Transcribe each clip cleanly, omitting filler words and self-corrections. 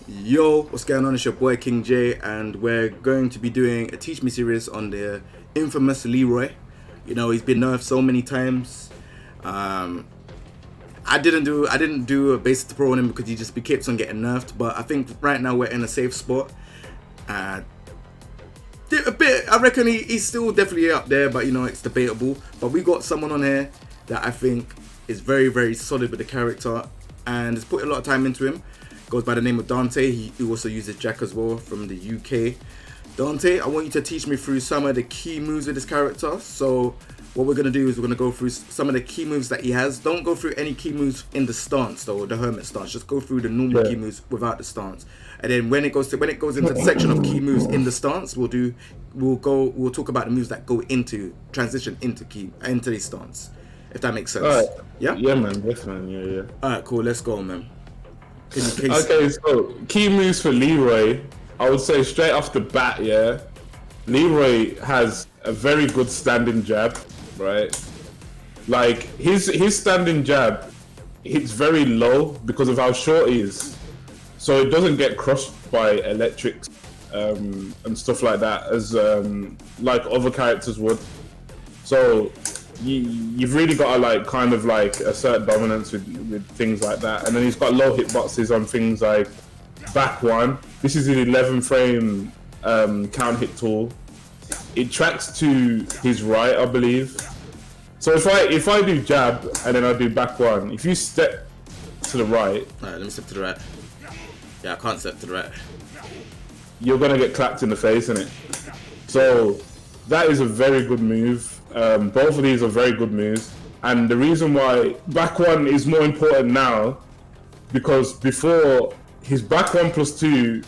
Yo, what's going on? It's your boy King J, and we're going to be doing a Teach Me series on the infamous Leroy. You know, he's been nerfed so many times. I didn't do a basic pro on him because he just keeps on getting nerfed. But I think right now we're in a safe spot. A bit, I reckon he's still definitely up there, but you know it's debatable. But we got someone on here that I think is very, very solid with the character and has put a lot of time into him. Goes by the name of Dante. He also uses Jack as well from the UK. Dante, I want you to teach me through some of the key moves with this character. So what we're going to do is we're going to go through some of the key moves that he has. Don't go through any key moves in the stance though, the hermit stance. Just go through the normal key moves without the stance. And then when it goes into the section of key moves in the stance, we'll talk about the moves that go into transition into the stance. If that makes sense. Alright. Yeah? Yeah, man. Yes, man. Yeah. Alright, cool. Let's go, man. Okay, so key moves for Leroy. I would say straight off the bat, yeah. Leroy has a very good standing jab, right? Like his standing jab hits very low because of how short he is, so it doesn't get crushed by electrics and stuff like that as like other characters would. So you've really got to like kind of like assert dominance with things like that. And then he's got low hitboxes on things like back one. This is an 11 frame count hit tool. It tracks to his right, I believe. So if I do jab and then I do back one, if you step to the right, alright, let me step to the right. Yeah, I can't step to the right. You're gonna get clapped in the face, innit? So that is a very good move. Both of these are very good moves, and the reason why back one is more important now, because before his back one plus two,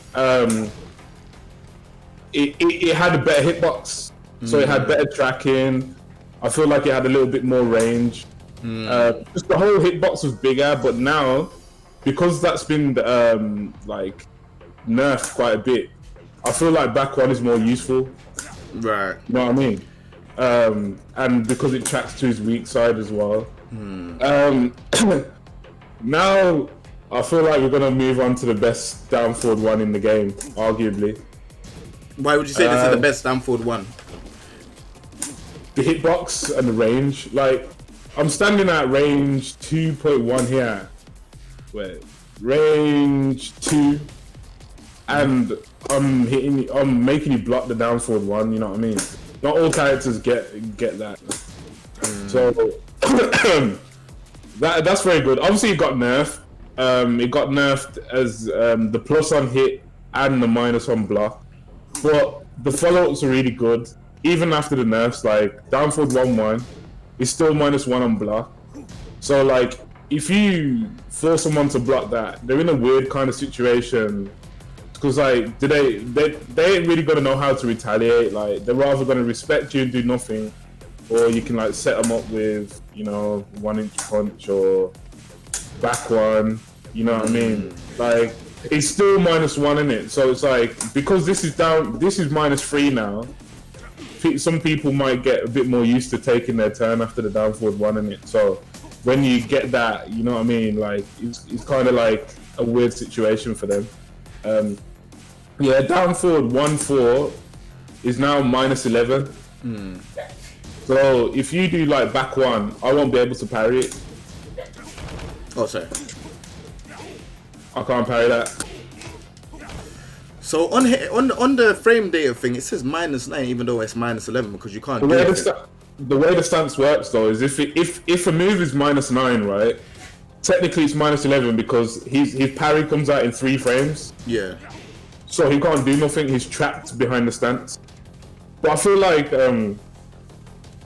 it had a better hitbox, so it had better tracking. I feel like it had a little bit more range. Just the whole hitbox was bigger, but now because that's been like nerfed quite a bit, I feel like back one is more useful. Right. You know what I mean? And because it tracks to his weak side as well. Now I feel like we're gonna move on to the best down forward one in the game, arguably. Why would you say this is the best down forward one? The hitbox and the range. Like, I'm standing at range 2.1 here. Wait, range 2, and I'm making you block the down forward one. You know what I mean? Not all characters get that. So that's very good. Obviously, it got nerfed. It got nerfed as the plus on hit and the minus on block, but the follow-ups are really good. Even after the nerfs, like down forward 1-1, it's still -1 on block. So like, if you force someone to block that, they're in a weird kind of situation. Because like, they ain't really gonna know how to retaliate. Like, they're rather gonna respect you and do nothing, or you can like set them up with, you know, 1-inch punch or back one. You know what I mean? Like, it's still -1 in it. So it's like, because this is -3 now. Some people might get a bit more used to taking their turn after the down forward one in it. So when you get that, you know what I mean? Like, it's kind of like a weird situation for them. Yeah, down forward 1-4 is now -11. So if you do like back one, I won't be able to parry it. Oh, sorry. I can't parry that. So on the frame data thing, it says -9, even though it's -11 because you can't do it. The way the stance works though is if a move is -9, right? Technically it's -11 because his parry comes out in 3 frames. Yeah. So he can't do nothing. He's trapped behind the stance. But I feel like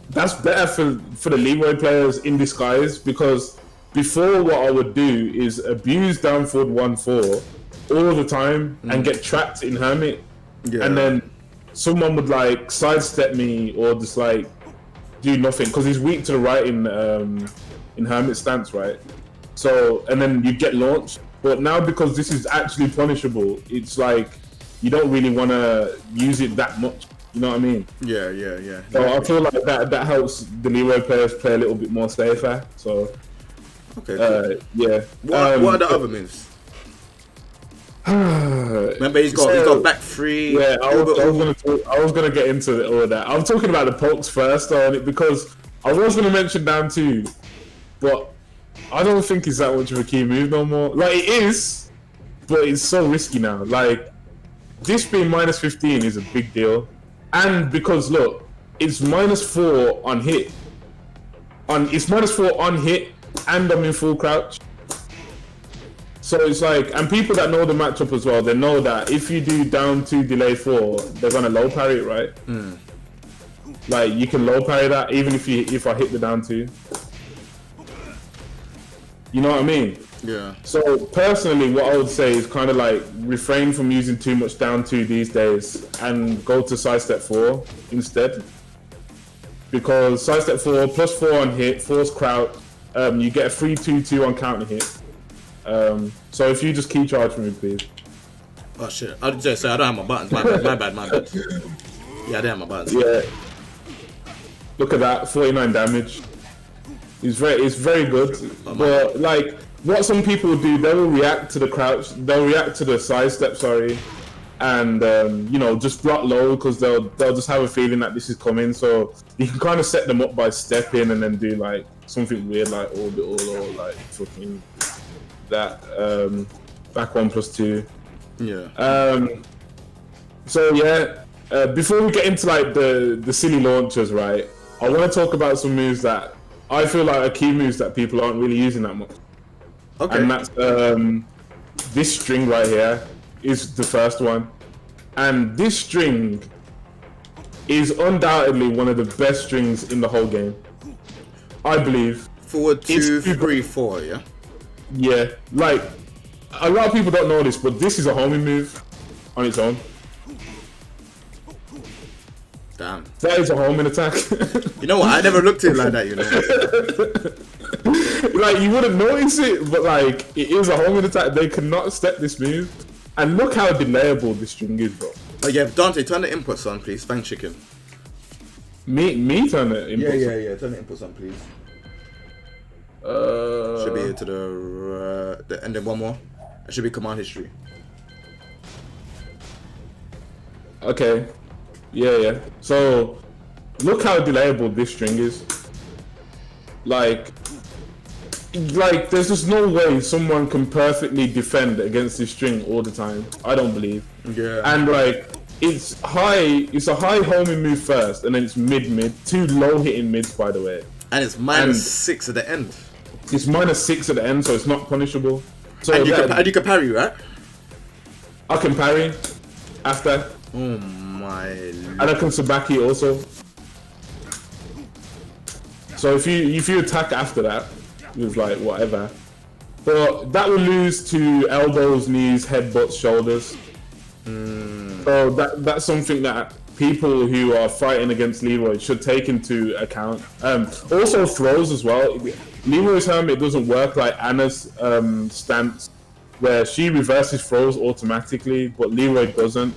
that's better for the Leroy players in disguise, because before what I would do is abuse down forward 1-4 all the time and get trapped in hermit, and then someone would like sidestep me or just like do nothing because he's weak to the right in hermit stance, right? So, and then you get launched. But now, because this is actually punishable, it's like you don't really want to use it that much. You know what I mean? Yeah. So I feel like that helps the Leroy players play a little bit more safer. So okay, cool. yeah. What are the other moves? Remember, he's got back three. Yeah, I was gonna get into all of that. I'm talking about the pokes first on it because I was gonna mention down two, but I don't think it's that much of a key move no more. Like it is, but it's so risky now. Like this being minus 15 is a big deal, and because look, it's -4 on hit. It's -4 on hit, and I'm in full crouch. So it's like, and people that know the matchup as well, they know that if you do down 2 delay 4, they're gonna low parry it, right? Like you can low parry that even if I hit the down 2. You know what I mean? Yeah. So personally, what I would say is kind of like refrain from using too much down 2 these days and go to sidestep 4 instead. Because sidestep 4 +4 on hit, force crouch, you get a free 2/2 on counter hit. So if you just key charge for me, please. Oh shit! I just say I don't have my buttons. My bad. Yeah, I don't have my buttons. Yeah. Look at that, 49 damage. It's very good. But like, what some people do, they will react to the crouch. They'll react to the sidestep. Sorry. And you know, just block low because they'll just have a feeling that this is coming. So you can kind of set them up by stepping and then do like something weird like orbital or like fucking that back 1+2. Yeah. So yeah, before we get into like the silly launchers, right? I want to talk about some moves that I feel like are key moves that people aren't really using that much. Okay. And that's this string right here is the first one, and this string is undoubtedly one of the best strings in the whole game. I believe. Forward 2, 3, 4. Yeah. Yeah, like a lot of people don't know this, but this is a homing move on its own. Damn. That is a homing attack. You know what? I never looked at it like that. You know. Like you wouldn't notice it, but like it is a homing attack. They cannot step this move, and look how delayable this string is, bro. Oh yeah, Dante, turn the inputs on, please. Thank chicken. Me turn the inputs. Yeah. Turn the inputs on, please. Should be here to the and then one more. It should be command history. Okay. Yeah. So look how delayable this string is. Like there's just no way someone can perfectly defend against this string all the time. I don't believe. Yeah. And like it's a high homing move first, and then it's mid, 2 low hitting mids, by the way. And it's -6 at the end. It's -6 at the end, so it's not punishable. So and you can parry, right? I can parry after. Oh my. And I can sabaki also. So if you attack after that with like whatever, but that will lose to elbows, knees, headbutts, shoulders. So that's something that people who are fighting against Leroy should take into account. Also throws as well. Leroy's hermit doesn't work like Anna's stance, where she reverses throws automatically, but Leroy doesn't.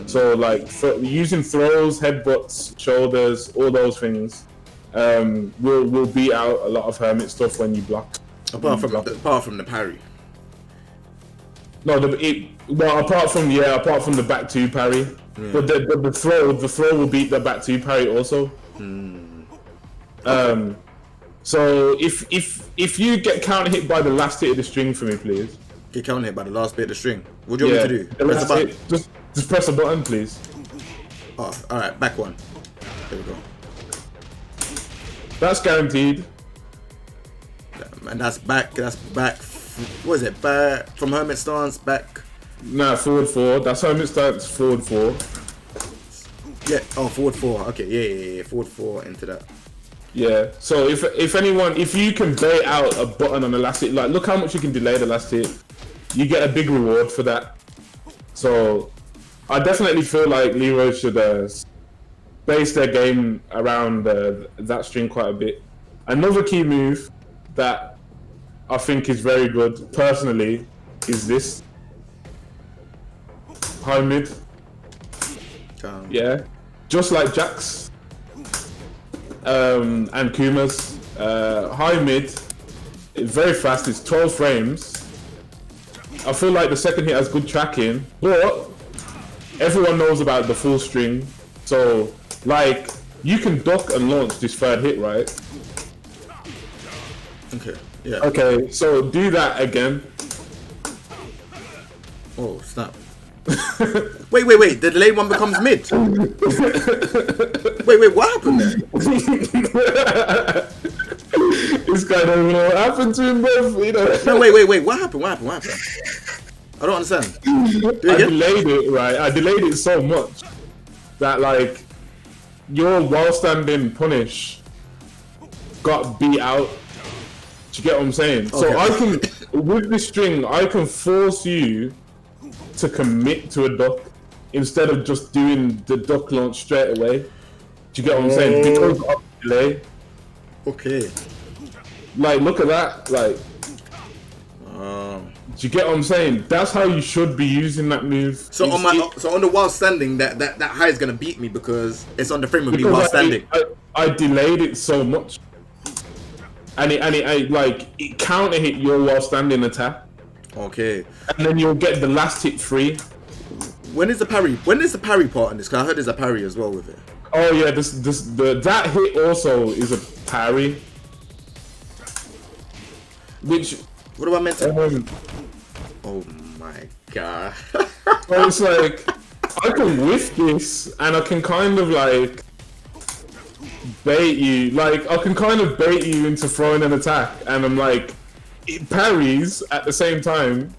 So like using throws, headbutts, shoulders, all those things will beat out a lot of hermit stuff when you block. Apart from the parry. No, apart from the back 2 parry, but the throw will beat the back 2 parry also. So if you get counter hit by the last hit of the string for me, please. Get counter hit by the last bit of the string. What do you want me to do? Press the button. Just press a button, please. Oh, all right, back 1. There we go. That's guaranteed. And that's back. What is it? Back from hermit stance back. Nah, forward 4. That's hermit stance. Forward 4. Yeah. Oh, forward 4. Okay. Yeah. Forward 4 into that. Yeah. So if you can bait out a button on the last hit, like look how much you can delay the last hit, you get a big reward for that. So I definitely feel like Leroy should base their game around that string quite a bit. Another key move that I think is very good personally is this high mid. Yeah, just like Jax and Kuma's high mid. It's very fast. It's 12 frames, I feel like the second hit has good tracking, but everyone knows about the full string. So, like, you can duck and launch this third hit, right? Okay. Yeah. Okay, so do that again. Oh, snap. wait. The delayed one becomes mid. wait, what happened there? This guy don't even know what happened to him, bro. You know. No, wait. What happened? I don't understand. I delayed it, right? I delayed it so much that, like, your while standing punish got beat out. Do you get what I'm saying? Okay. So I can, with this string, I can force you to commit to a duck instead of just doing the duck launch straight away. Do you get what I'm saying? Because of the delay. Okay. Like, look at that. Like, do you get what I'm saying? That's how you should be using that move. So on the while standing, that high is gonna beat me because it's on the frame of me while standing. I delayed it so much, and it counter hit your while standing attack. Okay. And then you'll get the last hit free. When is the parry? When is the parry part in this? Cause I heard there's a parry as well with it. Oh yeah, that hit also is a parry. Which what do I meant to? Oh my god. So it's like I can whiff this and I can kind of like bait you. Like I can kind of bait you into throwing an attack, and I'm like, it parries at the same time,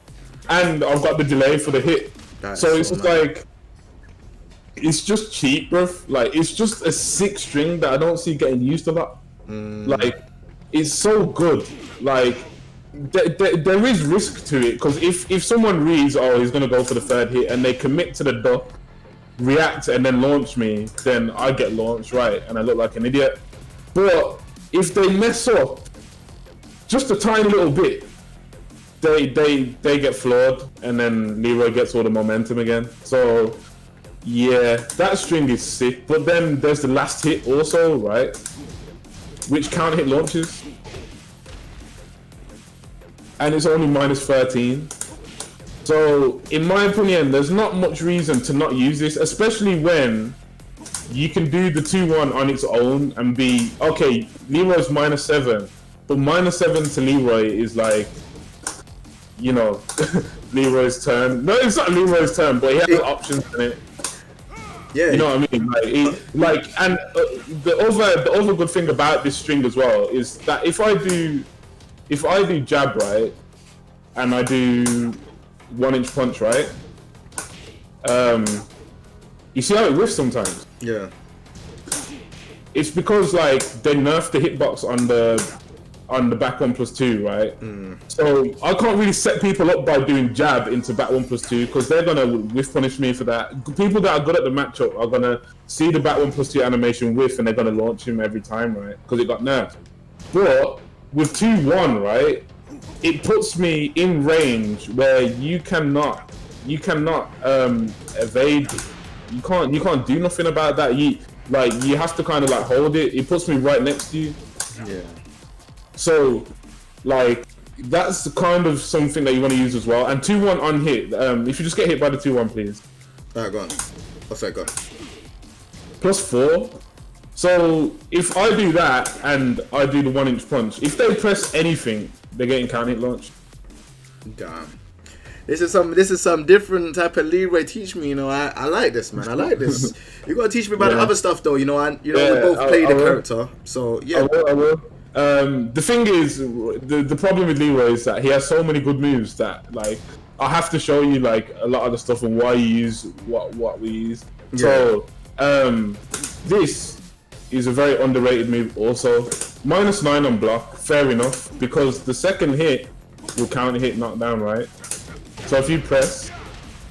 and I've got the delay for the hit. So it's just like, it's just cheap, bro. Like it's just a sick string that I don't see getting used a lot. Like it's so good. Like there is risk to it, because if someone reads, oh, he's gonna go for the third hit, and they commit to the duck, react, and then launch me, then I get launched, right, and I look like an idiot. But if they mess up just a tiny little bit, they get floored, and then Leroy gets all the momentum again. So yeah, that string is sick. But then there's the last hit also, right, which counter hit launches, and it's only -13. So in my opinion, there's not much reason to not use this, especially when you can do the 2-1 on its own and be okay. Leroy's -7, but -7 to Leroy is like, you know, Leroy's turn. No, it's not Leroy's turn, but he has options in it. Yeah, you know what I mean. And the other good thing about this string as well is that if I do jab, right, and I do 1-inch punch, right, you see how it whiffs sometimes? Yeah. It's because like they nerfed the hitbox on the back 1+2, right? So I can't really set people up by doing jab into back 1+2, because they're gonna whiff punish me for that. People that are good at the matchup are gonna see the back 1+2 animation whiff, and they're gonna launch him every time, right? Because it got nerfed. But with 2-1, right, it puts me in range where you cannot evade. You can't do nothing about that. You have to kind of like hold it. It puts me right next to you. Yeah. So, like, that's the kind of something that you want to use as well. And 2-1 on hit. If you just get hit by the 2-1, please. Alright, go on. What's that got? +4. So if I do that and I do the 1-inch punch, if they press anything, they're getting counter hit launched. Damn. This is some different type of Leroy. Teach me, you know. I like this, man. I like this. You gotta teach me about the other stuff, though. You know, we both play the character, so yeah. I will. The thing is, the problem with Leroy is that he has so many good moves that, like, I have to show you like a lot of the stuff and why you use what we use. Yeah. So this is a very underrated move also. -9 on block, fair enough, because the second hit will counter hit knockdown, right? So if you press,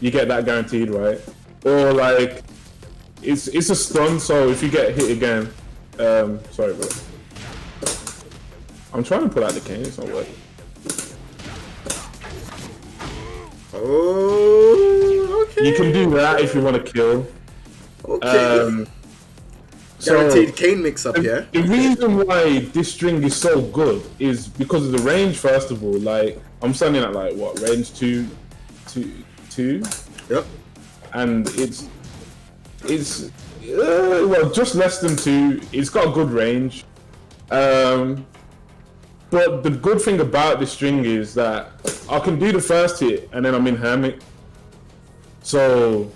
you get that guaranteed, right? Or like, it's a stun, so if you get hit again, sorry bro. I'm trying to pull out the cane, it's not working. Oh, okay. You can do that if you want to kill. Okay. Guaranteed cane mix up here. The reason why this string is so good is because of the range, first of all. Like, I'm standing at like, what, range 2? two, Yep. and it's well, just less than 2. It's got a good range. But the good thing about this string is that I can do the first hit and then I'm in Hermit. So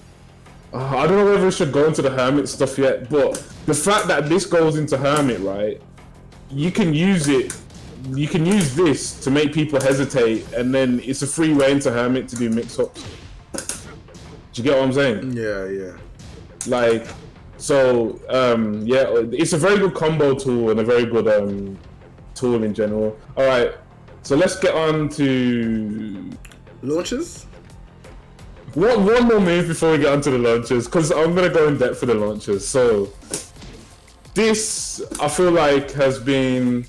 I don't know whether I should go into the Hermit stuff yet, but the fact that this goes into Hermit, right? You can use it. You can use this to make people hesitate, and then it's a free way into Hermit to do mix-ups. Do you get what I'm saying? Yeah. Like, so yeah, it's a very good combo tool and a very good tool in general. All right, so let's get on to Launches. one more move before we get onto the launches, because I'm gonna go in depth for the launches. So this, I feel like, has been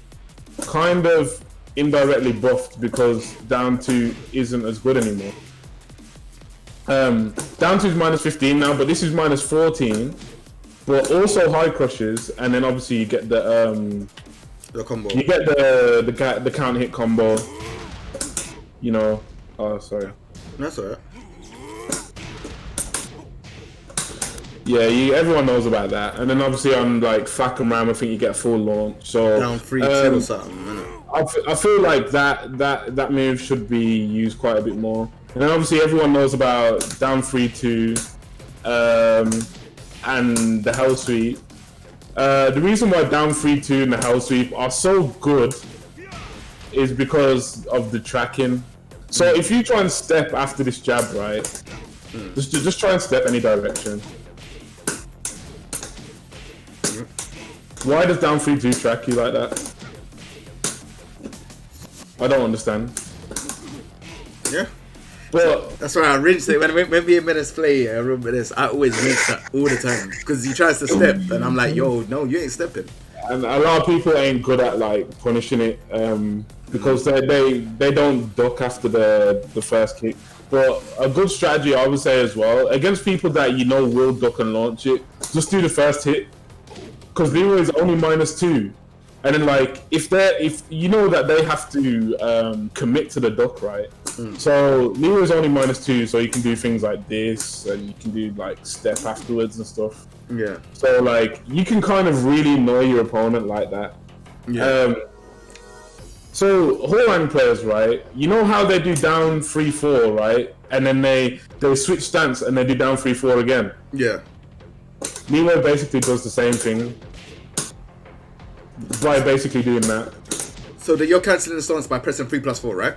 kind of indirectly buffed because down 2 isn't as good anymore. Down 2 is minus 15 now, but this is minus 14. But also high crushes, and then obviously you get the combo. You get the count hit combo. You know. Oh, sorry. That's alright. Yeah, everyone knows about that. And then obviously on like Flak and Ram, I think you get full launch. So Down 3-2 or something, innit? I feel like that move should be used quite a bit more. And then obviously everyone knows about down 3-2 and the Hell Sweep. The reason why down 3-2 and the Hell Sweep are so good is because of the tracking. So if you try and step after this jab, right, just try and step any direction. Why does down 3-2 track you like that? I don't understand. Yeah. But that's why I really say when me and Menace play, I remember this. I always mix that all the time because he tries to step, and I'm like, "Yo, no, you ain't stepping." And a lot of people ain't good at like punishing it because they don't duck after the first kick. But a good strategy, I would say as well, against people that you know will duck and launch it, just do the first hit. Because Leroy is only minus 2, and then like if you know that they have to commit to the duck, right? So Leroy is only minus 2, so you can do things like this, and you can do like step afterwards and stuff. Yeah. So like you can kind of really annoy your opponent like that. Yeah. So Horang players, right? You know how they do down 3-4, right? And then they switch stance and they do down 3-4 again. Yeah. Leroy basically does the same thing by basically doing that. So you're cancelling the stance by pressing 3+4, right?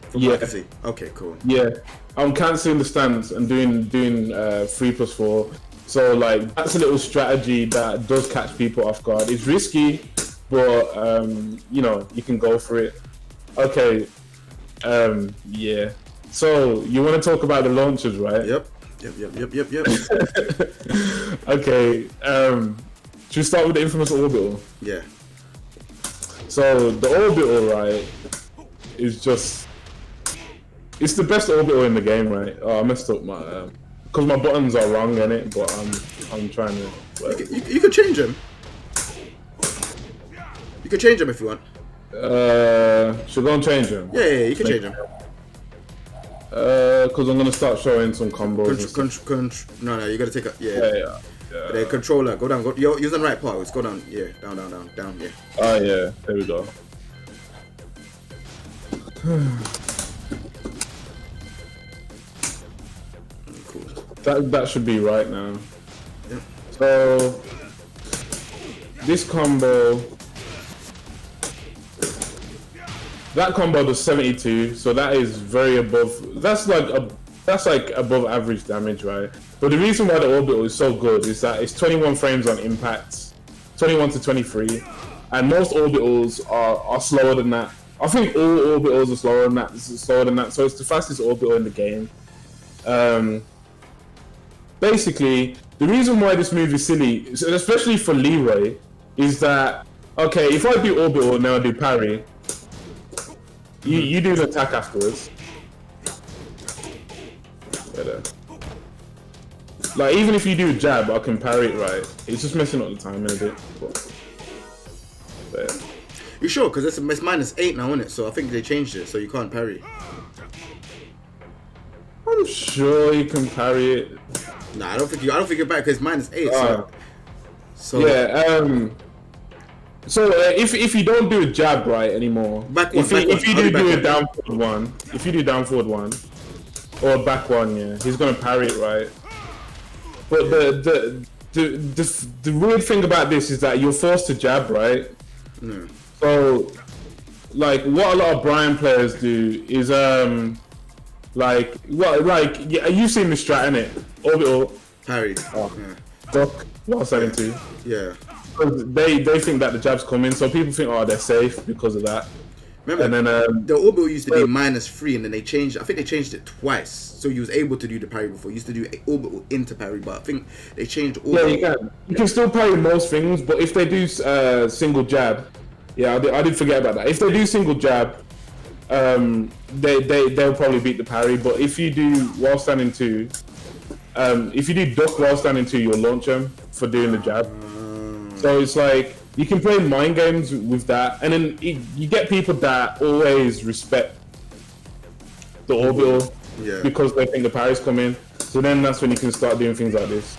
From yeah. what I can see. Okay, cool. Yeah, I'm cancelling the stance and doing 3+4. So like that's a little strategy that does catch people off guard. It's risky, but you know, you can go for it. Okay. Yeah. So you want to talk about the launches, right? Yep. Okay. Should we start with the infamous orbital? Yeah. So the orbital, right, is just, it's the best orbital in the game, right? Oh, I messed up my because my buttons are wrong in it, but I'm trying to. You can change them. You can change them if you want. Should I go and change them? Yeah, you can change them. Because I'm gonna start showing some combos. No, you gotta take a yeah. The controller, go down. You're using the right part. Let's go down. Yeah, down. Yeah. Oh yeah, there we go. Cool. That should be right now. Yeah. So this combo. That combo does 72, so that is very above. That's like above average damage, right? But the reason why the orbital is so good is that it's 21 frames on impact, 21 to 23, and most orbitals are slower than that. I think all orbitals are slower than that. So it's the fastest orbital in the game. Basically, the reason why this move is silly, especially for Leroy, is that okay, if I do orbital and now I do parry. You do the attack afterwards. Like even if you do a jab, I can parry it right. It's just messing up the timing a bit. But You sure? Because it's -8 now, isn't it? So I think they changed it, so you can't parry. I'm sure you can parry it. Nah, I don't think you're back because mine is 8. So yeah. So if you don't do a jab right anymore, if you do a down forward one, if you do down forward one or back one, yeah, he's gonna parry it right. But the weird thing about this is that you're forced to jab right. No. So like what a lot of Brian players do is you've seen the strat in it, orbital parry, duck while standing two. Yeah. They think that the jab's coming, so people think, oh, they're safe because of that. Remember, and then the orbital used to be -3, and then they changed. I think they changed it twice, so you was able to do the parry before. You used to do orbital into parry, but I think they changed orbital. Yeah, you can. You can still parry most things, but if they do single jab, yeah, I did forget about that. If they do single jab, they'll probably beat the parry. But if you do while standing two, if you do duck while standing two, you'll launch them for doing the jab. So it's like you can play mind games with that, and then you get people that always respect the orbital because they think the parry's coming. So then that's when you can start doing things like this,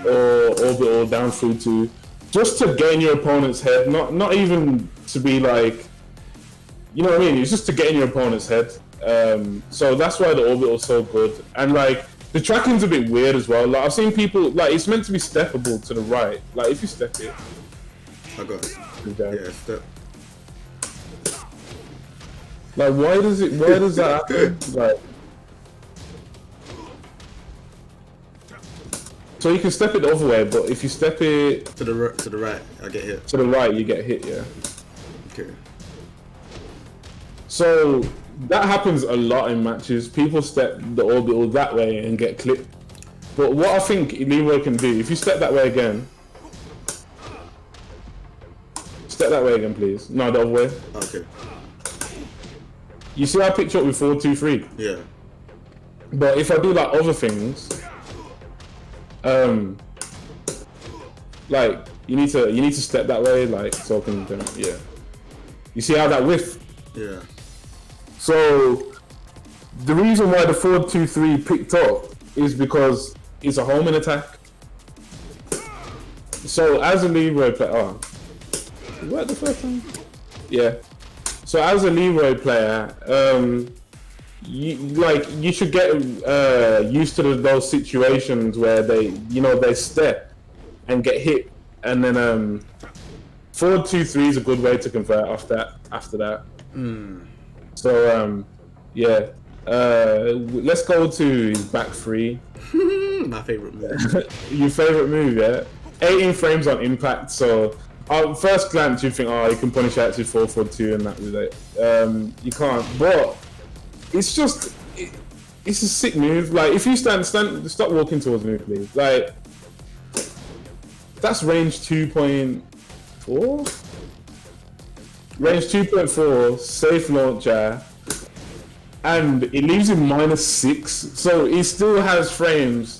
or orbital down through two, just to get in your opponent's head. Not even to be like, you know what I mean? It's just to get in your opponent's head. So that's why the orbital's so good, and like. The tracking's a bit weird as well. Like I've seen people like it's meant to be steppable to the right. Like if you step it, I got it. Yeah, step. Like why does that happen? Like so you can step it the other way, but if you step it to the right, I get hit. To the right, you get hit. Yeah. Okay. So. That happens a lot in matches. People step the orbital that way and get clipped. But what I think Leroy can do, if you step that way again... Step that way again, please. No, the other way. Okay. You see I picked you up with 4-2-3? Yeah. But if I do like other things... like, you need to step that way, like, so I can... yeah. You see how that whiff? Yeah. So, the reason why the 4-2-3 picked up is because it's a homing attack. So, as a Leroy player, what the first time? Yeah. So, as a Leroy player, you should get used to those situations where they step and get hit, and then 4-2-3 is a good way to convert after that. So, yeah. Let's go to back three. My favorite move. Your favorite move, yeah? 18 frames on impact, so first glance you think, oh, you can punish out to 4-4-2 and that with it. You can't, but it's just, it's a sick move. Like, if you stop walking towards me, please. Like, that's range 2.4? Range 2.4, safe launcher, and it leaves him -6, so he still has frames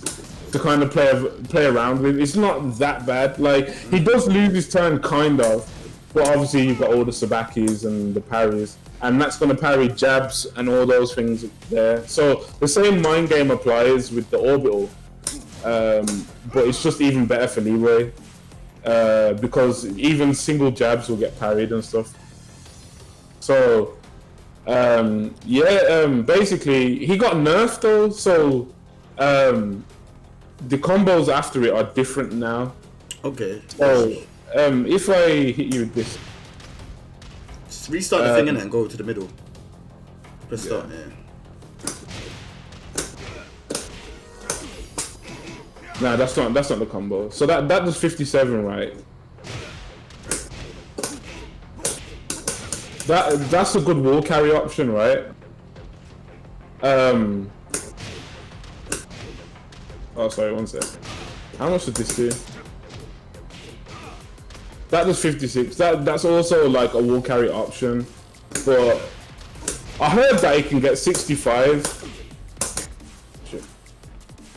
to kind of play around with. It's not that bad. Like, he does lose his turn, kind of, but obviously you've got all the sabakis and the parries, and that's going to parry jabs and all those things there. So the same mind game applies with the orbital, but it's just even better for Leroy, because even single jabs will get parried and stuff. So, basically, he got nerfed though, so the combos after it are different now. Okay. So, if I hit you with this... Just restart the thing in it and go to the middle. Press start, yeah. Nah, that's not the combo. So that does 57, right? That's a good wall carry option, right? Oh, sorry, one sec. How much did this do? That does 56. That's also like a wall carry option, but I heard that it can get 65. Shit.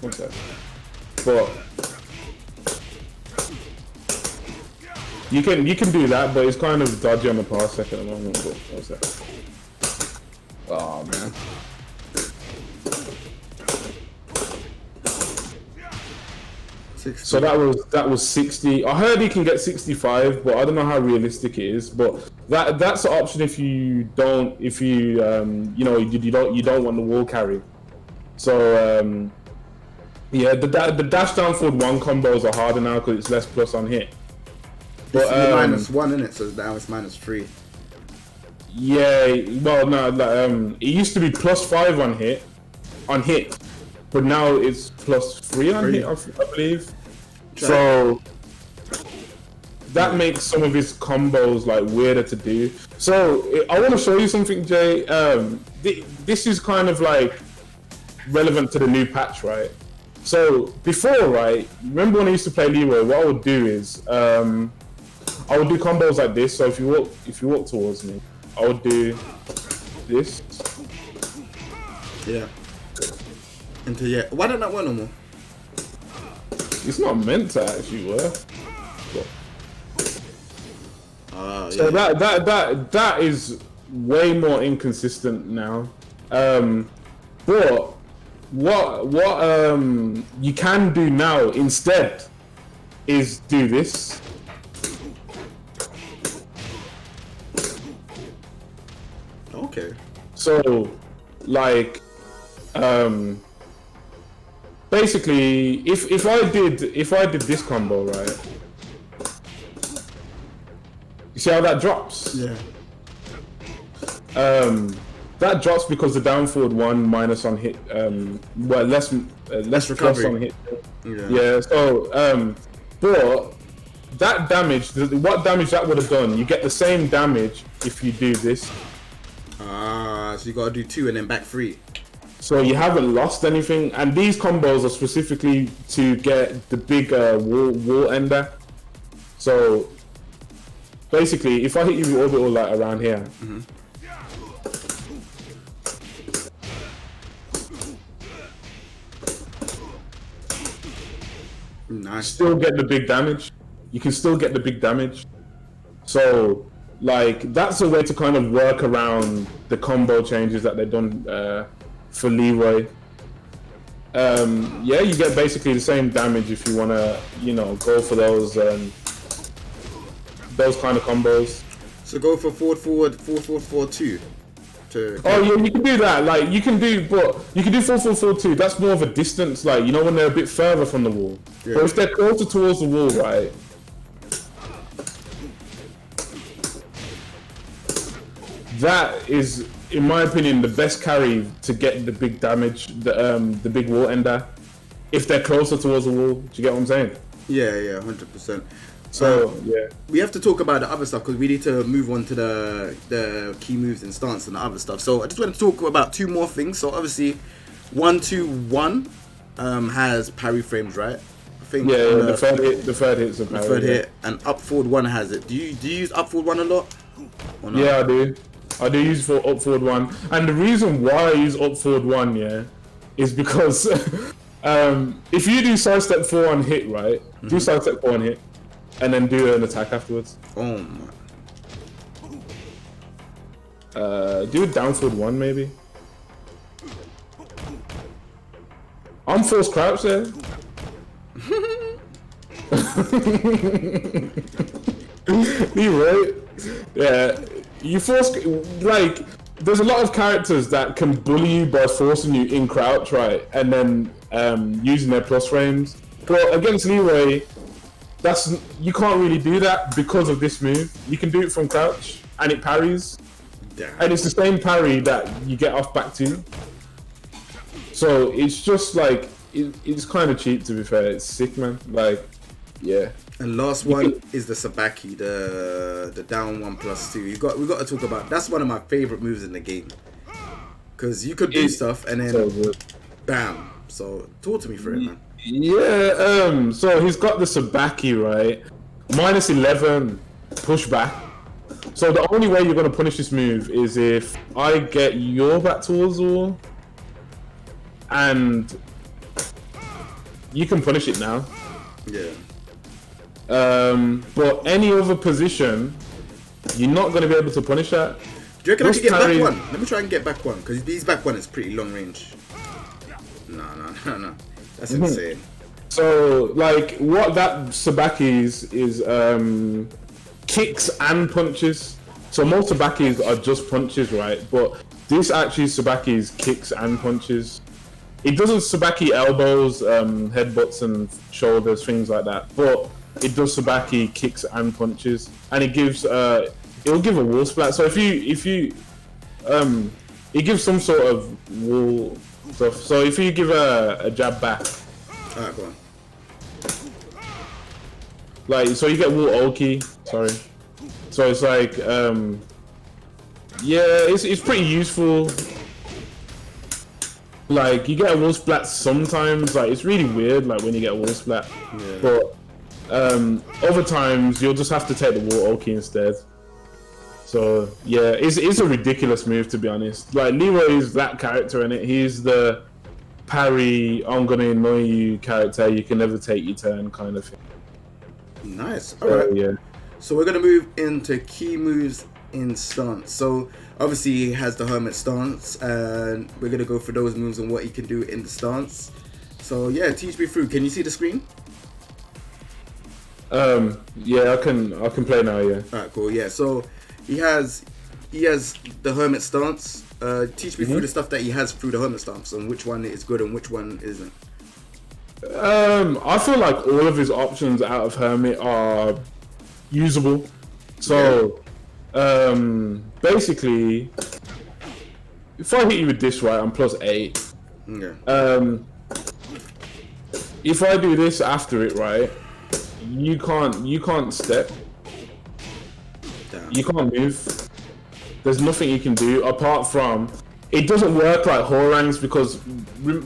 One sec. But you can do that, but it's kind of dodgy on the pass second at the moment. But what's that? Oh man. 60. So that was 60. I heard he can get 65, but I don't know how realistic it is. But that's an option if you don't you don't want the wall carry. So yeah, the dash down forward one combos are harder now because it's less plus on hit. But -1 in it, so now it's -3. Yeah, well no, it used to be +5 on hit, but now it's +3 on hit, I believe. So that makes some of his combos like weirder to do. So I want to show you something, Jay. This is kind of like relevant to the new patch, right? So before, right, remember when I used to play Leroy, what I would do is I would do combos like this. So if you walk towards me, I would do this. Yeah. Why don't that work no more? It's not meant to actually work. So that is way more inconsistent now. But what you can do now instead is do this. Okay. So like basically if I did this combo, right? You see how that drops? Yeah. That drops because the down forward one minus on hit, well less recovery on hit. Yeah. So but that damage, what damage that would have done? You get the same damage if you do this. So you gotta do 2 and then back 3. So you haven't lost anything, and these combos are specifically to get the big wall ender. So basically, if I hit you with orbital like around here, nice. Still get the big damage. You can still get the big damage. So like that's a way to kind of work around the combo changes that they've done for Leroy. Yeah, you get basically the same damage if you want to, go for those kind of combos. So go for forward 4-4-4-2. Oh yeah, you can do that. Like you can do 4-4-4-2. That's more of a distance, like when they're a bit further from the wall. Yeah. But if they're closer towards the wall, right? That is, in my opinion, the best carry to get the big damage, the big wall ender. If they're closer towards the wall, do you get what I'm saying? Yeah, 100%. So yeah, we have to talk about the other stuff because we need to move on to the key moves and stance and the other stuff. So I just want to talk about 2 more things. So obviously, 1-2-1 has parry frames, right? I think. Yeah, the third hit's a parry. The third hit, and up forward 1 has it. Do you use up forward 1 a lot? Or not? Yeah, I do. I do use for up forward 1, and the reason why I use up forward 1, yeah, is because if you do sidestep 4 on hit, right? Do sidestep 4 on hit, and then do an attack afterwards. Oh my. Do a down forward 1 maybe. I'm force crouch there. Leroy, yeah. You force, like, there's a lot of characters that can bully you by forcing you in crouch, right? And then using their plus frames. But against Leroy, you can't really do that because of this move. You can do it from crouch, and it parries. Damn. And it's the same parry that you get off back to. So it's just like, it's kind of cheap, to be fair. It's sick, man. Like, yeah. And last one is the Sabaki, the down 1+2. We got to talk about. That's one of my favorite moves in the game, because you could do stuff and then so bam. So talk to me for it, man. Yeah. So he's got the Sabaki, right? -11 pushback. So the only way you're gonna punish this move is if I get your back towards the wall, and you can punish it now. Yeah. But any other position, you're not going to be able to punish that. Do you reckon I can get back 1? Let me try and get back 1, because his back 1 is pretty long range. No. That's insane. So like what that Sabaki is kicks and punches. So most Sabakis are just punches, right? But this actually Sabaki's kicks and punches. It doesn't Sabaki elbows, headbutts and shoulders, things like that. But it does Sabaki kicks and punches, and it gives it'll give a wall splat. So if you it gives some sort of wall stuff. So if you give a jab back, Alright, go on. like so you get wall oki. Sorry. So it's like yeah, it's pretty useful. Like you get a wall splat sometimes. Like it's really weird. Like when you get a wall splat, Yeah. but other times you'll just have to take the wall oki instead. So yeah, it's a ridiculous move to be honest. Like Leroy is that character in it. He's the parry, I'm gonna annoy you character. You can never take your turn kind of thing. Nice. Alright. Yeah. So we're gonna move into key moves in stance. So obviously he has the hermit stance, and we're gonna go for those moves and what he can do in the stance. So yeah, teach me through. Can you see the screen? Yeah, I can play now. Yeah. Alright, cool. Yeah. So he has the hermit stance. Teach me through the stuff that he has through the hermit stance and which one is good and which one isn't. I feel like all of his options out of hermit are usable. So, basically, if I hit you with this right, I'm +8. Okay. If I do this after it right, you can't step. Damn. You can't move. There's nothing you can do apart from it doesn't work like Horangs because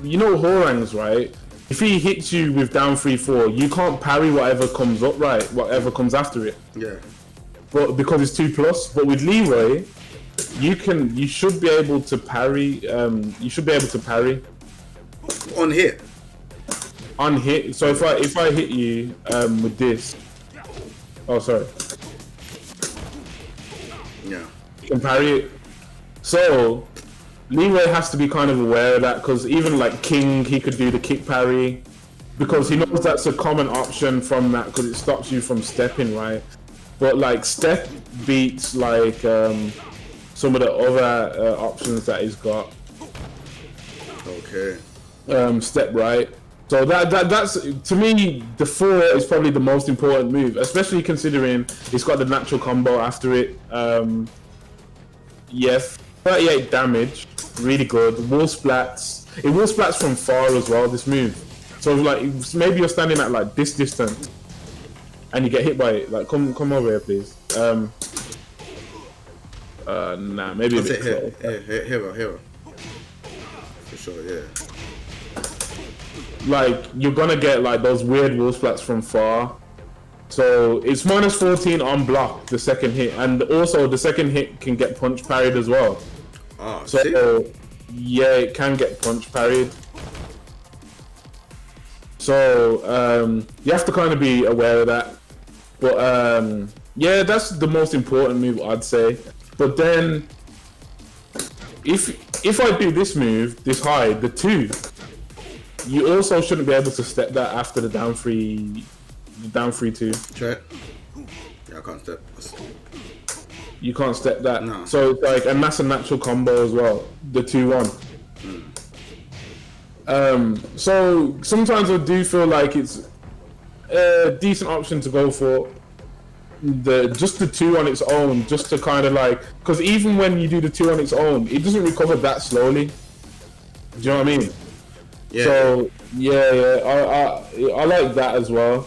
you know Horangs, right? If he hits you with down 3-4, you can't parry whatever comes up, right? Whatever comes after it. Yeah. But because it's 2+. But with Leroy, you should be able to parry. You should be able to parry On hit. on hit. So if I hit you with this, oh sorry, Yeah. you can parry it. So Leroy has to be kind of aware of that because even like King, he could do the kick parry because he knows that's a common option from that because it stops you from stepping, right? But like step beats like some of the other options that he's got. Okay. Step right. So that's to me the 4 is probably the most important move, especially considering it's got the natural combo after it. Yes, 38 damage, really good. Wall splats. It wall splats from far as well. This move. So like maybe you're standing at like this distance, and you get hit by it. Like come over here, please. Nah, maybe a bit close. Here. For sure, yeah. Like you're gonna get like those weird wall splats from far. So it's -14 on block the second hit, and also the second hit can get punch parried as well. Oh, So shit. yeah, it can get punch parried. So you have to kind of be aware of that. But yeah, that's the most important move I'd say. But then if I do this move, this high, the 2, you also shouldn't be able to step that after the down 3-2. Try it. Yeah, I can't step. You can't step that. No. So it's like, and that's a natural combo as well. The 2-1. So sometimes I do feel like it's a decent option to go for just the 2 on its own, just to kind of like, because even when you do the 2 on its own, it doesn't recover that slowly. Do you know what I mean? Yeah. So yeah, I like that as well.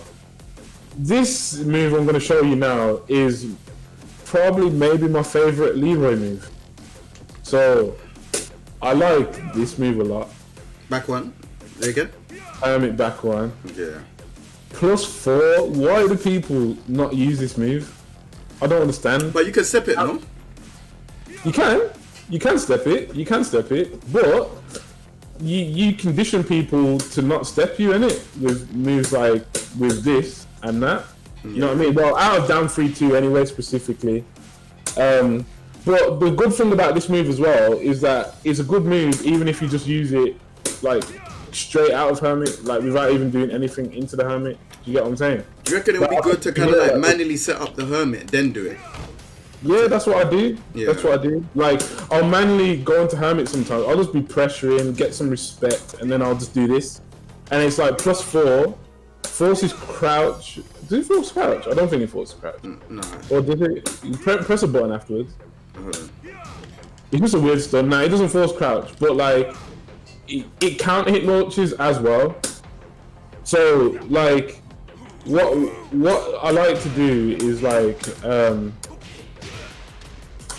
This move I'm going to show you now is probably maybe my favorite Leroy move. So I like this move a lot. Back one. There again? Hermit back one. Yeah. +4. Why do people not use this move? I don't understand. But you can step it, no? You can step it, but you condition people to not step you in it with moves like with this and that. You know what I mean? Well, out of down 3-2 anyway, specifically. But the good thing about this move as well is that it's a good move even if you just use it like straight out of hermit, like without even doing anything into the hermit. Do you get what I'm saying? Do you reckon it would be good to kind of like manually set up the hermit, then do it? Yeah, that's what I do. Yeah. That's what I do. Like, I'll manually go into hermit sometimes. I'll just be pressuring, get some respect, and then I'll just do this. And it's like +4, forces crouch. Does it force crouch? I don't think it forces crouch. No. Or does it? You press a button afterwards. Hold on. It's just a weird stuff. Nah, it doesn't force crouch, but like, it counter hit launches as well. So like, what I like to do is like,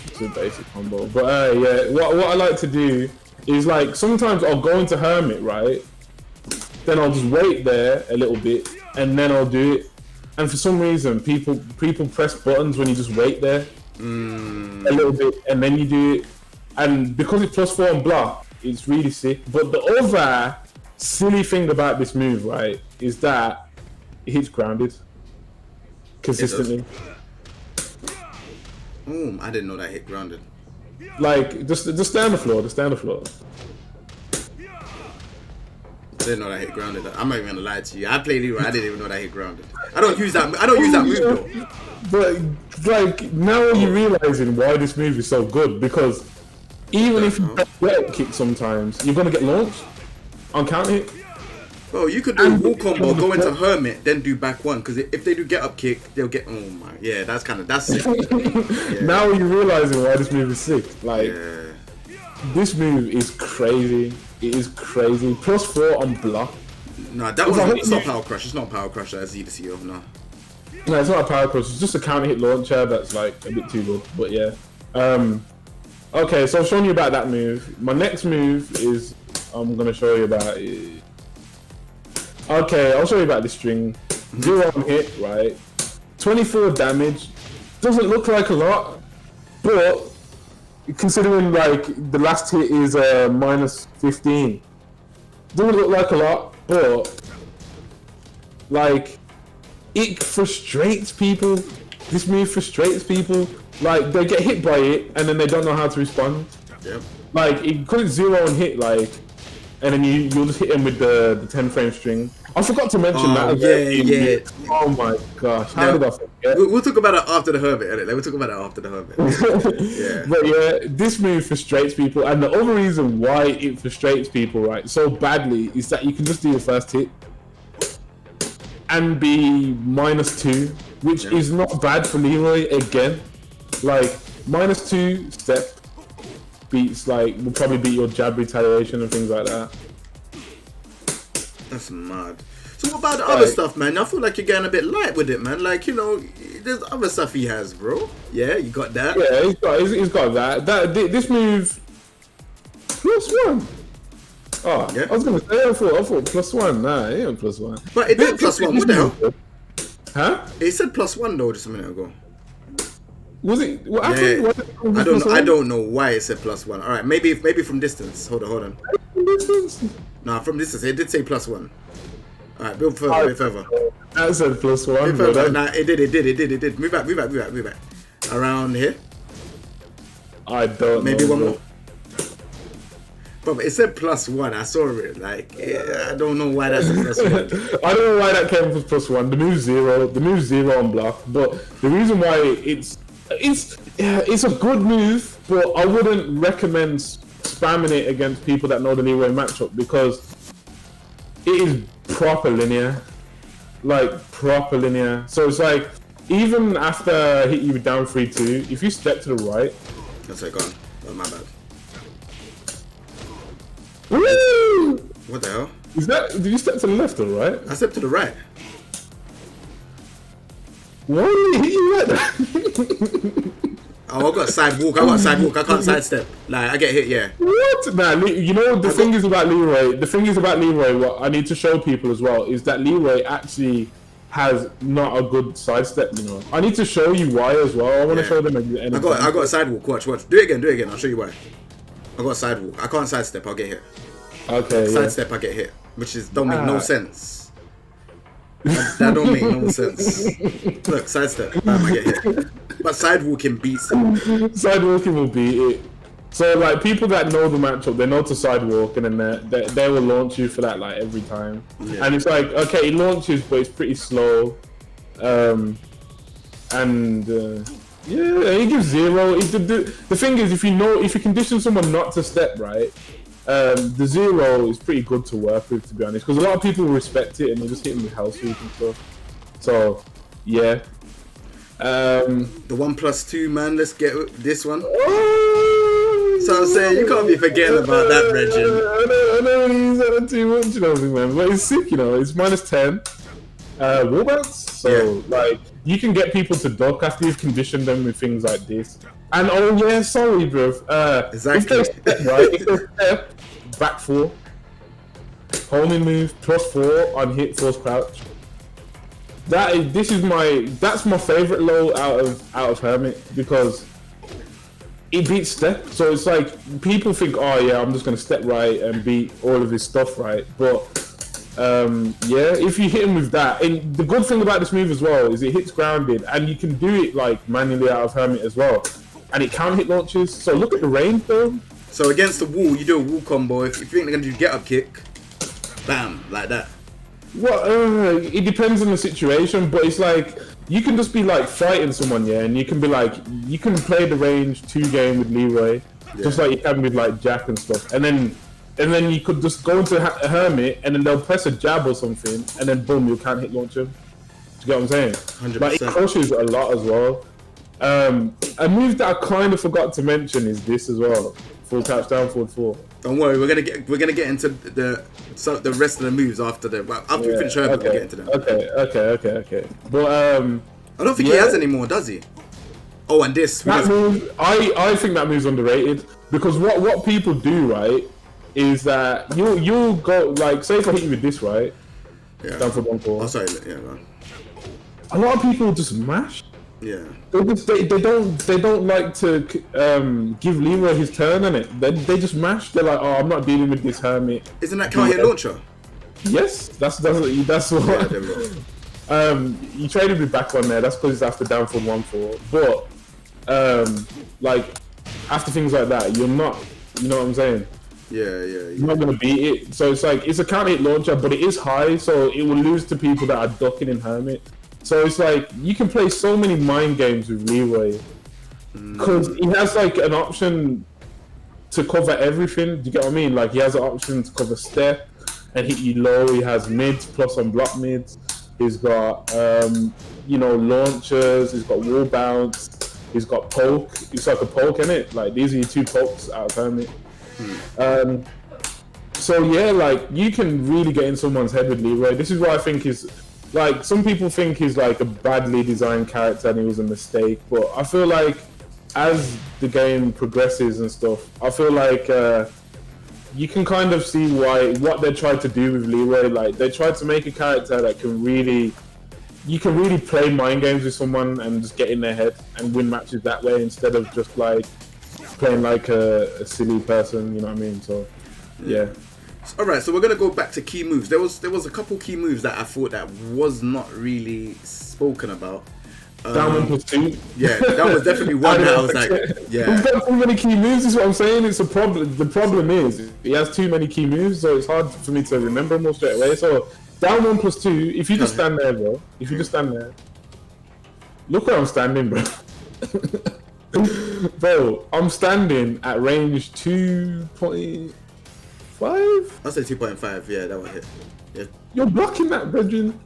it's a basic combo, but yeah, what I like to do is like, sometimes I'll go into hermit, right? Then I'll just wait there a little bit, and then I'll do it. And for some reason, people press buttons when you just wait there a little bit, and then you do it. And because it's +4 on block, it's really sick. But the other silly thing about this move, right, is that it hits grounded consistently. I didn't know that hit grounded. Like, just stay on the floor. Just stay on the floor. I didn't know that hit grounded. I'm not even gonna lie to you. I play Leroy. I didn't even know that hit grounded. I don't use that move though. But like, now you're realizing why this move is so good, because even if you get kick sometimes, you're gonna get launched on counter hit. Bro, you could do a wall combo, go into hermit, then do back one. Because if they do get up kick, they'll get. Oh my, yeah, that's sick. Yeah. Now you're realizing why this move is sick. Like, Yeah. this move is crazy. It is crazy. +4 on block. No, that was it's not power crush. It's not power crush as EDCO. No. No, it's not a power crush. It's just a counter hit launcher that's like a bit too good. But yeah. Okay, so I've shown you about that move. My next move is I'm gonna show you about. Okay, I'll show you about the string. 0 on hit, right? 24 damage. Doesn't look like a lot, but considering like the last hit is -15, doesn't look like a lot, but like, it frustrates people. This move frustrates people. Like, they get hit by it and then they don't know how to respond. Yep. Like, because it's 0 on hit, like, and then you'll just hit him with the 10 frame string. I forgot to mention that. Yeah. Oh my gosh, how did I forget? We'll talk about it after the hermit. Edit. We'll talk about it after the hermit. Yeah. But yeah, this move frustrates people, and the other reason why it frustrates people, right, so badly, is that you can just do your first hit and be -2, which is not bad for Leroy again. Like, -2 step beats, like, will probably beat your jab retaliation and things like that. That's mad. So what about the other stuff, man? I feel like you're getting a bit light with it, man. Like, you know, there's other stuff he has, bro. Yeah, you got that. Yeah, he's got that. This move, +1. Oh, Yeah. I was gonna say, I thought +1. Nah, it ain't +1. But it did +1. What the hell? Huh? It said +1 though just a minute ago. Was it? What Yeah. happened? I don't know why it said +1. All right, maybe from distance. Hold on. Nah, from distance it did say +1. All right, build further, bit further. That said +1. Bit further. Nah, it did. Move back. Around here. I don't. Maybe know, one more. But it said +1. I saw it. Like, I don't know why that's a +1. I don't know why that came from +1. The move's 0. The move's 0 on block. But the reason why it's a good move, but I wouldn't recommend spamming it against people that know the Leroy matchup, because it is proper linear. Like, proper linear. So it's like, even after I hit you with down 3-2, if you step to the right. That's it, gone. Oh, my bad. Woo! What the hell? Did you step to the left or right? I stepped to the right. Why did he hit you like that? Oh, I got sidewalk. I can't sidestep. Like, I get hit, yeah. What? Nah, you know, the thing is about Leroy, what I need to show people as well, is that Leroy actually has not a good sidestep, you know. I need to show you why as well. I want to show them at the end. I got a sidewalk. Watch. Do it again. I'll show you why. I got a sidewalk. I can't sidestep. I'll get hit. Okay. Sidestep. I get hit, which don't make no sense. That don't make no sense. Look, sidestep. Bam, I get hit. But sidewalking beats it. Sidewalking will beat it. So like people that know the matchup, they know to sidewalk, and then they will launch you for that like every time. Yeah. And it's like, okay, it launches, but it's pretty slow. Yeah, it gives zero. The thing is, if you condition someone not to step right, the zero is pretty good to work with, to be honest, because a lot of people respect it and they just hit them with health sweep and stuff. So, yeah. The 1+2, man. Let's get this one. Oh, So I'm saying you can't be forgetting about that, Regin. I know he's had too much, you know, man. But it's sick, you know. It's -10. Wall bounce. So like you can get people to duck after you've conditioned them with things like this. And oh yeah, sorry, bro. Exactly. If they step, right? If they step, back 4, homing move +4 on hit force crouch. That's my favorite low out of Hermit, because it beats step. So it's like people think, oh yeah, I'm just gonna step right and beat all of his stuff right, but yeah, if you hit him with that, and the good thing about this move as well is it hits grounded, and you can do it like manually out of Hermit as well, and it can hit launches. So look at the range though. So against the wall, you do a wall combo. If you think they're gonna do get up kick, bam, like that. Well, it depends on the situation, but it's like you can just be like fighting someone, yeah, and you can be like, you can play the range 2 game with Leroy, just like you can with like Jack and stuff, and then you could just go into a Hermit, and then they'll press a jab or something, and then boom, you can't hit launch him. Do you get what I'm saying? 100%. Like it crushes a lot as well. A move that I kind of forgot to mention is this as well. Full couch down forward 4. Don't worry, we're gonna get into the rest of the moves after we finish Hermit. We'll get into them. Okay. But I don't think he has any more, does he? Oh, and this move, I think that move's underrated, because what people do, right, is that you'll go like, say if I hit you with this, right? Yeah. Down for 1-4. Oh, sorry. Yeah, man. A lot of people just mash. Yeah. They don't like to give Leroy his turn on it. They just mash. They're like, oh, I'm not dealing with this Hermit. Isn't that can't hit launcher? Yes, that's what. Yeah, there we go. You traded me back on there. That's because it's after down for 1-4. But like after things like that, you're not. You know what I'm saying? Yeah. You're not gonna beat it. So it's like it's a counter hit launcher, but it is high, so it will lose to people that are ducking in Hermit. So it's like you can play so many mind games with Leroy, because he has like an option to cover everything. Do you get what I mean? Like he has an option to cover step and hit you low. He has mids plus on block mids. He's got launchers. He's got wall bounce. He's got poke. It's like a poke, isn't it? Like these are your 2 pokes out of Hermit. So yeah, like you can really get in someone's head with Leroy. This is what I think is. Like, some people think he's like a badly designed character and he was a mistake, but I feel like as the game progresses and stuff, I feel like you can kind of see what they tried to do with Leroy. Like, they tried to make a character that you can really play mind games with someone and just get in their head and win matches that way, instead of just like playing like a silly person, you know what I mean? So, yeah. Alright, so we're gonna go back to key moves. There was a couple key moves that I thought that was not really spoken about. Down 1+2. Yeah, that was definitely one that I was like, yeah. We've got too many key moves, is what I'm saying. It's a problem. The problem is he has too many key moves, so it's hard for me to remember them all straight away. So down 1+2. If you just stand there, bro. If you just stand there, look where I'm standing, bro. Bro, I'm standing at range 2.5. I'll say 2.5. Yeah, that one hit. Yeah. You're blocking that, Brethren.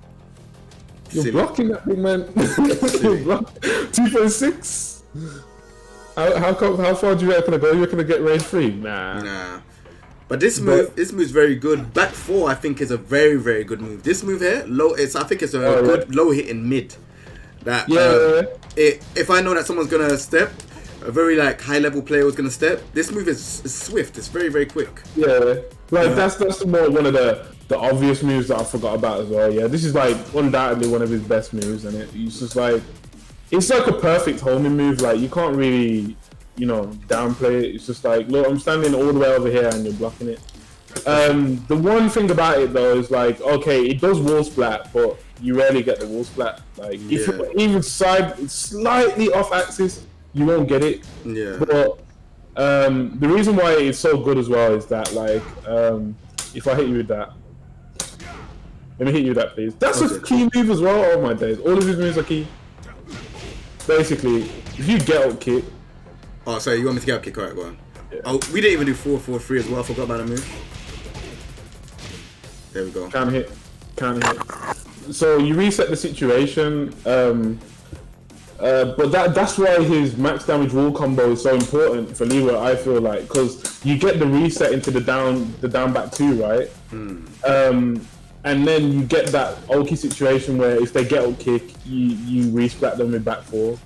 You're blocking that, big man. 2.6. How far do you reckon I go? You reckon I get range 3? Nah. But this move's very good. Back 4, I think, is a very, very good move. This move here, I think it's a good low hit in mid. That if I know that someone's gonna step, a very like high level player was gonna step, this move is swift. It's very, very quick. Yeah, like that's more one of the obvious moves that I forgot about as well. Yeah, this is like undoubtedly one of his best moves, and it's just like it's like a perfect homing move. Like you can't really, downplay it. It's just like, look, I'm standing all the way over here and you're blocking it. The one thing about it though is like, okay, it does wall splat, but you rarely get the wall splat. Like if you're even slightly off axis, you won't get it. Yeah. But The reason why it's so good as well is that like if I hit you with that, let me hit you with that, please. That's a key move as well. Oh my days! All of his moves are key. Basically, if you get up kick. Oh, sorry, you want me to get up kick? Alright, go on. Yeah. Oh, we didn't even do 4-4-3 as well. I forgot about that move. There we go. Can't hit. So you reset the situation, but that's why his max damage wall combo is so important for Leroy. I feel like because you get the reset into the down back two, right? And then you get that Oki situation where if they get up kick, you resplat them with back four.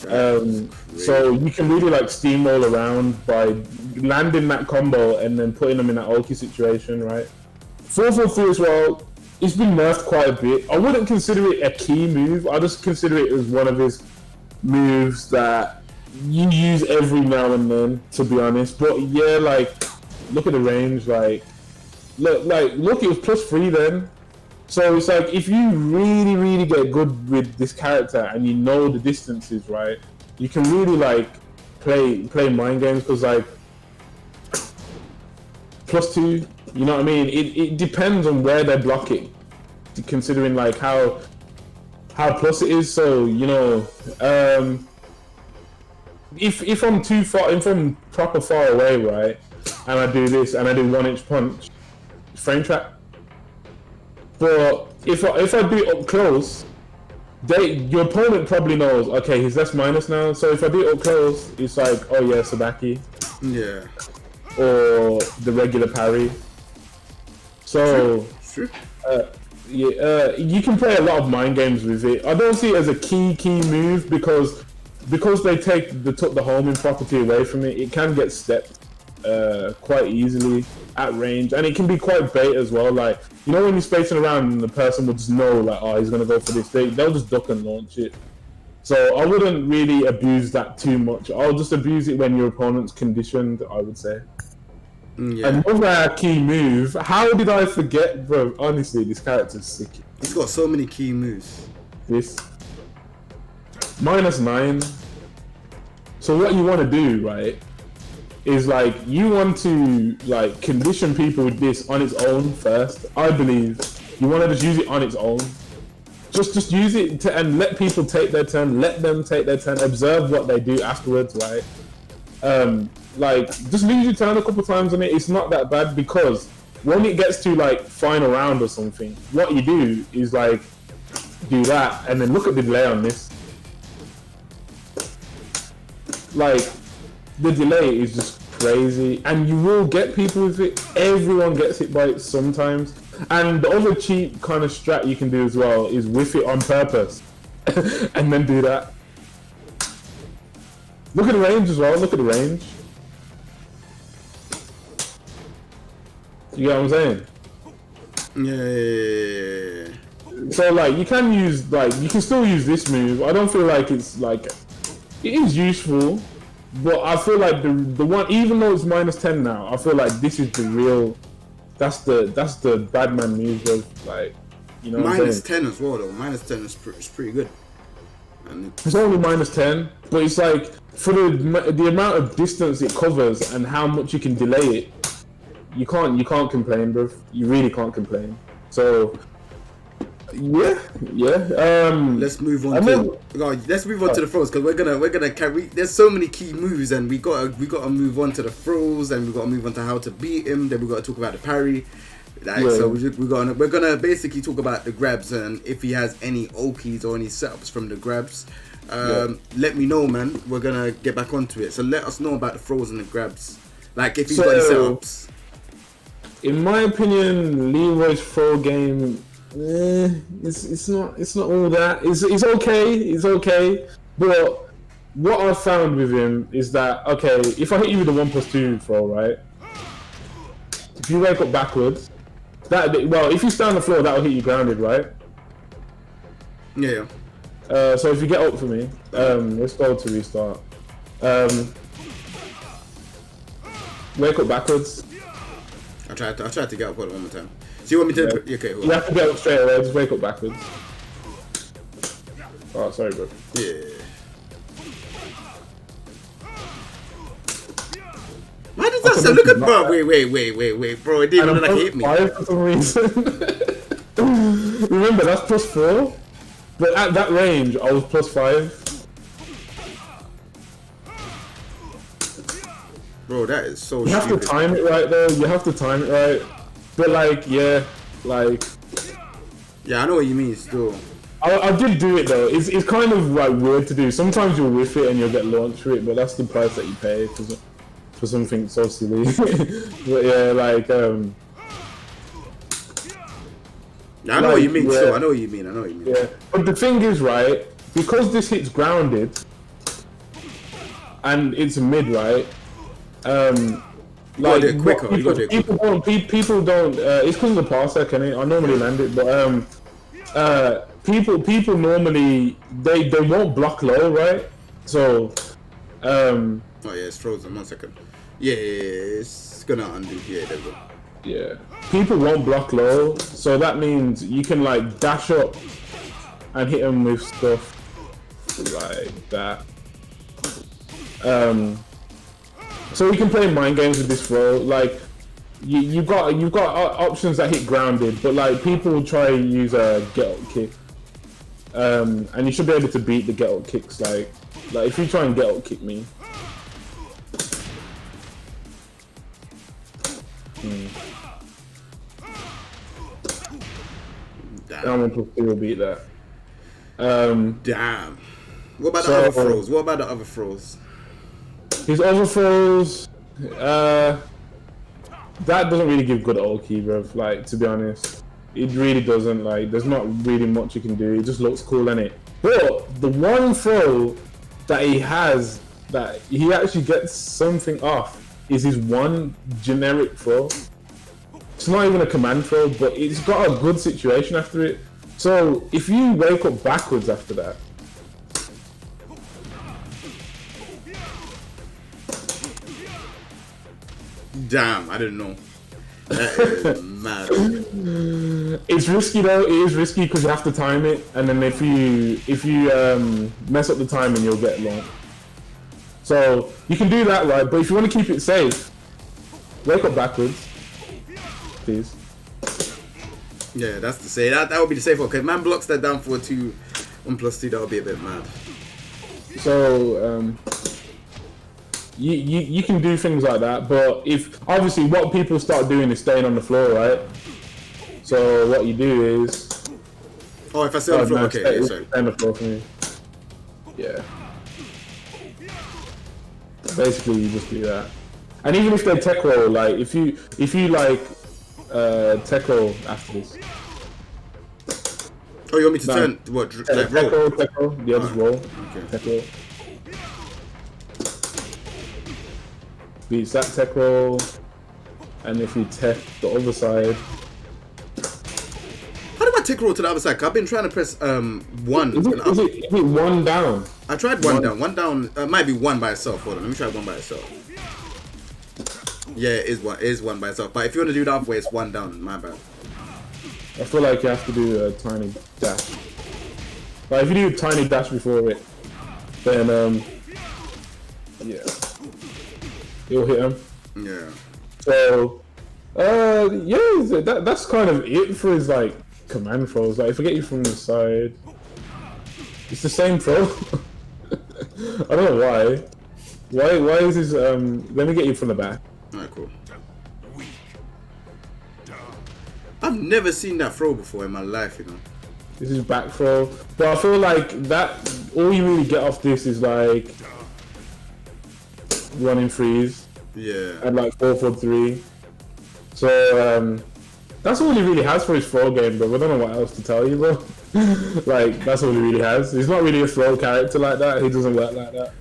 So you can really like steamroll around by landing that combo and then putting them in that Oki situation, right? 4-4-3 as well. It's been nerfed quite a bit. I wouldn't consider it a key move. I just consider it as one of his moves that you use every now and then, to be honest. But yeah, like look at the range. Look, it was +3 then. So it's like if you really get good with this character and you know the distances, right? You can really like play mind games because like +2. You know what I mean? It depends on where they're blocking, considering like how plus it is. So you know, if I'm too far, if I'm proper far away, right, and I do this and I do 1-inch punch, frame trap. But if I do it up close, your opponent probably knows. Okay, he's less minus now. So if I do it up close, it's like, oh yeah, Sabaki. Yeah. Or the regular parry. So, you can play a lot of mind games with it. I don't see it as a key move because they took the homing property away from it. It can get stepped quite easily at range, and it can be quite bait as well. Like you know when you're spacing around and the person will just know like, oh, he's gonna go for this. They'll just duck and launch it. So I wouldn't really abuse that too much. I'll just abuse it when your opponent's conditioned, I would say. Yeah. Another key move. How did I forget, bro? Honestly, this character's sick. He's got so many key moves. This -9. So what you want to do, right, is like you want to like condition people with this on its own first. I believe you want to just use it on its own. Just use it and let people take their turn. Let them take their turn. Observe what they do afterwards, right? Like just lose your turn a couple times on it. It's not that bad because when it gets to like final round or something, what you do is like do that and then look at the delay on this. Like the delay is just crazy, and you will get people with it. Everyone gets hit by it sometimes. And the other cheap kind of strat you can do as well is whiff it on purpose and then do that. Look at the range as well. Look at the range. You get what I'm saying? Yeah. So like you can still use this move. I don't feel like it's like it is useful, but I feel like the one, even though it's -10 now, I feel like this is the real. That's the bad man move of like, you know. -10 as well though. -10 is pretty good. And it's only -10, but it's like for the amount of distance it covers and how much you can delay it, you can't complain, bro. You really can't complain. So yeah. Let's move on to the throws because we're gonna carry. There's so many key moves, and we gotta move on to the throws, and we gotta move on to how to beat him. Then we gotta talk about the parry. So we're gonna basically talk about the grabs and if he has any Okis or any setups from the grabs. Let me know, man. We're gonna get back onto it. So let us know about the throws and the grabs. Like if he's got any setups. In my opinion, Leroy's throw game. It's not all that. It's okay, but what I found with him is that okay, if I hit you with a 1+2 throw, right? If you wake up backwards, if you stay on the floor, that'll hit you grounded, right? Yeah. So if you get up for me, let's go to restart. Wake up backwards. I tried to get up one more time. So you want me to? Yeah. Okay. You have to get up straight away. Just wake up backwards. Oh, sorry, bro. Yeah. is that? So look at bro. Wait, bro. It didn't And even I'm look like it hit me. +5 for some reason. Remember, that's +4. But at that range, I was +5. Bro, that is so You have to stupid. time it right though. You have to time it right. But like, yeah, like Yeah, I know what you mean. Still, I did do it though. It's kind of like weird to do. Sometimes you'll whiff it and you'll get launched for it, but that's the price that you pay for something so silly. But yeah, like yeah, I know what you mean. yeah. Still, I know what you mean. I know what you mean. Yeah. But the thing is, right? Because this hit's grounded and it's mid, right? You gotta do it quicker. You gotta do it quicker. People don't. It's because of the parsec, innit? I normally land it, but people normally they won't block low, right? So Oh yeah, it's frozen. 1 second. Yeah, it's gonna undo. Yeah, there we go. yeah, people won't block low, so that means you can like dash up and hit them with stuff like that. So we can play mind games with this throw. Like you've got options that hit grounded, but like people will try and use a get up kick, and you should be able to beat the get up kicks. Like if you try and get up kick me. Damn. +2 will beat that. Damn. What about the other throws? What about the other throws? His overthrows, that doesn't really give good ult key, bro. Like, to be honest, it really doesn't. Like, there's not really much you can do. It just looks cool, innit? But the one throw that he has that he actually gets something off is his one generic throw. It's not even a command throw, but it's got a good situation after it. So if you wake up backwards after that, Damn, I didn't know. That is mad. it's risky though. It is risky because you have to time it, and then if you mess up the timing, you'll get long. So you can do that, right? But if you want to keep it safe, wake up backwards, please. Yeah, that's the say. That would be the safe one. Okay, man blocks that down for 2, 1+2. That would be a bit mad. So you can do things like that, but if obviously what people start doing is staying on the floor, right? So what you do is Oh, if I stay on the floor, okay, yeah, sorry. Stay on the floor for me. Yeah. Basically, you just do that. And even if they tech roll, like if you like tech roll after this. Oh, you want me to turn what? Like roll? Tech roll. Yeah, just roll. Okay. Tech roll. Beats that tech roll, and if you tech the other side. How do I take roll to the other side? 'Cause I've been trying to press 1. Is it one down? I tried one down. One down might be 1 by itself. Hold on, let me try 1 by itself. Yeah, it is one by itself. But if you want to do the other way, it's 1 down. My bad. I feel like you have to do a tiny dash. Like if you do a tiny dash before it, then yeah, you'll hit him. Yeah. So yeah, that's kind of it for his like command throws. Like if I get you from the side, it's the same throw. I don't know why. Why is this? Let me get you from the back. Alright, cool. I've never seen that throw before in my life, you know. This is back throw, but I feel like that all you really get off this is like running threes. Yeah. And like 4-4-3. So that's all he really has for his throw game, bro. I don't know what else to tell you, bro. Like that's all he really has. He's not really a throw character like that. He doesn't work like that.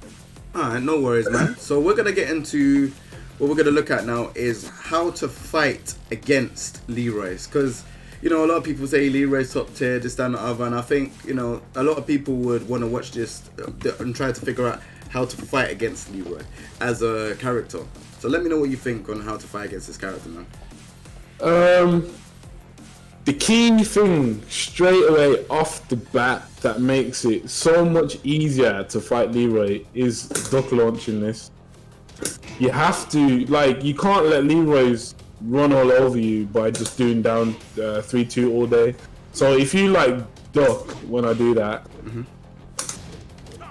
Alright, no worries, man. So we're gonna get into what we're gonna look at now is how to fight against Leroy's, because you know a lot of people say Leroy's top tier, this, that, and the other, and I think you know a lot of people would want to watch this and try to figure out how to fight against Leroy as a character. So let me know what you think on how to fight against this character, man. The key thing straight away off the bat that makes it so much easier to fight Leroy is duck launching this. you have to, like, you can't let Leroy's run all over you by just doing down 3-2 all day. So if you like duck when I do that,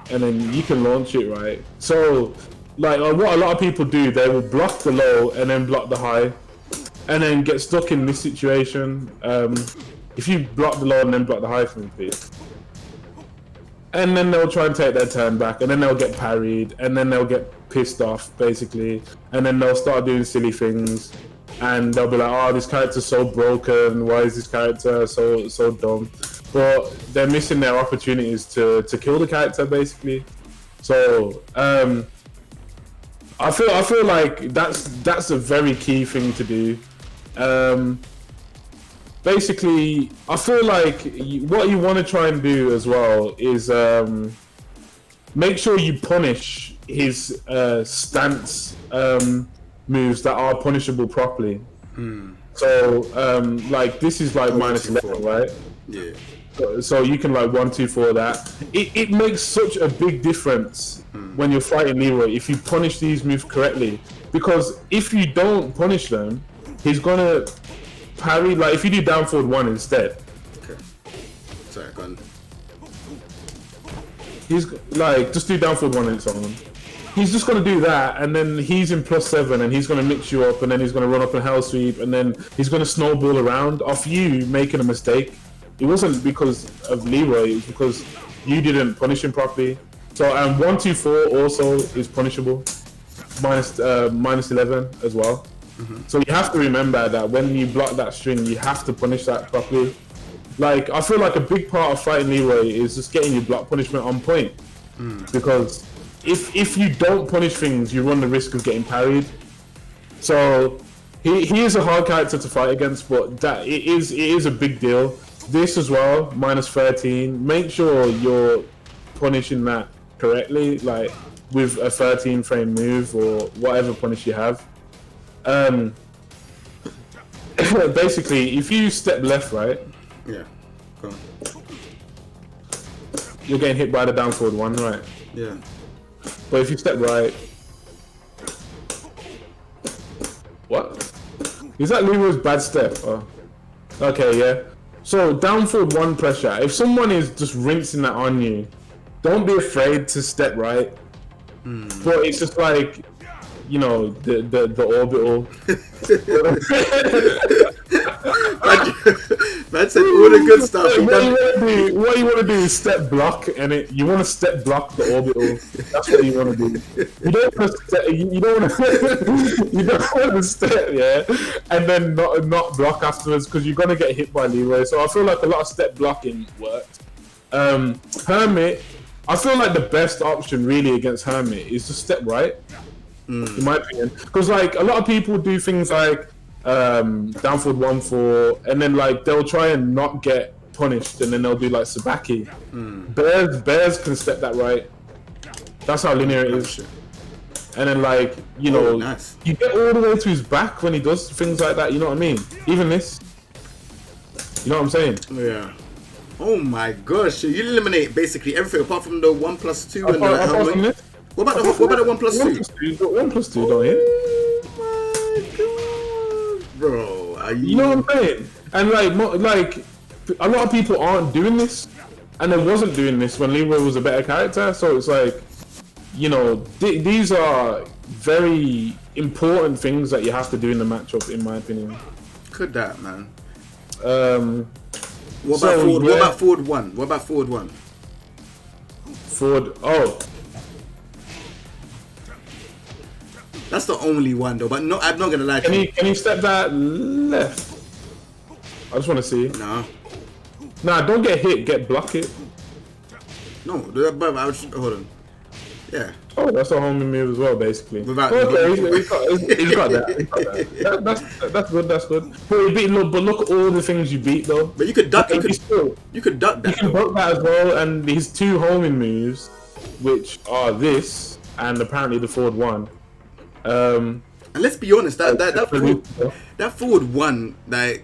and then you can launch it, right? So like what a lot of people do, they will block the low and then block the high, and then get stuck in this situation. If you block the low and then block the high for me, please. And then they'll try and take their turn back, and then they'll get parried, and then they'll get pissed off, basically, and then they'll start doing silly things, and they'll be like, "Oh, this character's so broken. Why is this character so dumb?" But they're missing their opportunities to kill the character, basically. So I feel like that's a very key thing to do. Basically, I feel like what you want to try and do as well is make sure you punish his stance moves that are punishable properly. So, like, this is like -11, right? Yeah. So you can like 1-2-4 that. It makes such a big difference when you're fighting Leroy if you punish these moves correctly. Because if you don't punish them, he's gonna parry. Like if you do down forward 1 instead. Okay. Sorry, go on. He's like just do down forward 1 and so on. He's just gonna do that, and then he's in +7, and he's gonna mix you up, and then he's gonna run up and hell sweep, and then he's gonna snowball around off you making a mistake. It wasn't because of Leroy, it was because you didn't punish him properly. So 1-2-4 also is punishable, -11 as well. So you have to remember that when you block that string, you have to punish that properly. Like I feel like a big part of fighting Leroy is just getting your block punishment on point, because if you don't punish things, you run the risk of getting parried. So he is a hard character to fight against, but that it is a big deal. This as well, -13. Make sure you're punishing that correctly, like with a 13 frame move or whatever punish you have. Basically, if you step left, right? Yeah. Go on. You're getting hit by the down forward 1, right? Yeah. But if you step right, what? Is that Leroy's bad step? Oh. Okay, yeah. So down forward 1 pressure. If someone is just rinsing that on you, don't be afraid to step right. But it's just like, you know, the orbital. Man said all the good stuff. What you want to do is step block, and you want to step block the orbital. That's what you want to do. You don't want to step, you don't want to step, yeah, and then not block afterwards, because you're gonna get hit by Leroy. So I feel like a lot of step blocking worked. Hermit, I feel like the best option really against Hermit is to step right. In my opinion, because like a lot of people do things like down forward 1-4, and then like they'll try and not get punished, and then they'll do like Sabaki. Bears can step that right. That's how linear it is. And then like you know, nice. You get all the way to his back when he does things like that. You know what I mean? Even this. You know what I'm saying? Yeah. Oh my gosh! So you eliminate basically everything apart from the 1+2 and the helmet. What about the 1+2? 1+2 don't hit. Oh my god, bro! Are You know what I'm saying? And like a lot of people aren't doing this, and they wasn't doing this when Leroy was a better character. So it's like, you know, these are very important things that you have to do in the matchup, in my opinion. Could that, man? What about forward 1? What about forward 1? Forward. Oh. That's the only one though, but no, I'm not gonna lie to you. Can you step that left? I just want to see. No. Nah, don't get hit. Block it. No, but I was, hold on. Yeah. Oh, that's a homing move as well, basically. He's got that. He's got that. That's good. That's good. But look at all the things you beat though. But you could duck. You could duck that. You can duck that as well, and his 2 homing moves, which are this and apparently the forward 1. And let's be honest, that forward 1, like,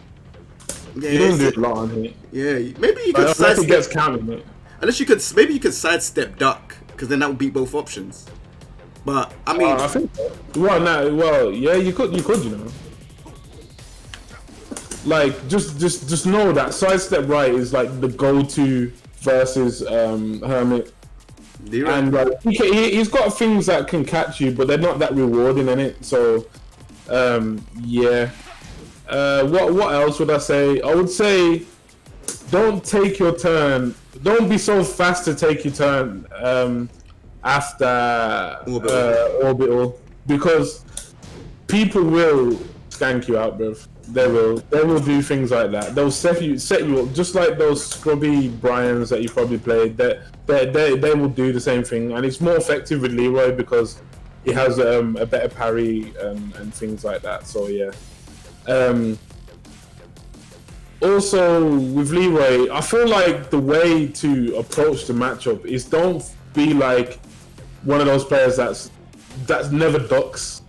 yeah, you don't do a lot on it. Yeah, maybe you could sidestep. Gets counted, mate. Unless you could sidestep duck, because then that would beat both options. But I mean, I think so. Yeah, you could, you know. Like, just know that sidestep right is like the go-to versus Hermit. And like, he's got things that can catch you, but they're not that rewarding in it. So, yeah. What else would I say? I would say, don't take your turn. Don't be so fast to take your turn after orbital, because people will skank you out, bro. They will do things like that. They'll set you up just like those scrubby Bryans that you probably played. They will do the same thing, and it's more effective with Leroy because he has a better parry and things like that. So yeah. Also with Leroy, I feel like the way to approach the matchup is don't be like one of those players that's never ducks.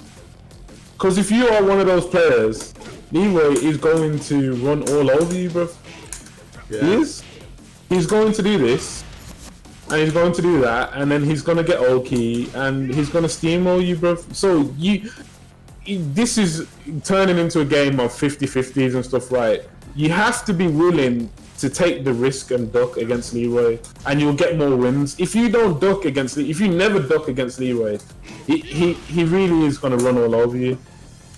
Because if you are one of those players, Leroy is going to run all over you, bro. Yeah. He is. He's going to do this, and he's going to do that, and then he's going to get Oki, and he's going to steamroll you, bro. So this is turning into a game of 50-50s and stuff, right? You have to be willing to take the risk and duck against Leroy, and you'll get more wins. If you don't duck against if you never duck against Leroy, he really is going to run all over you.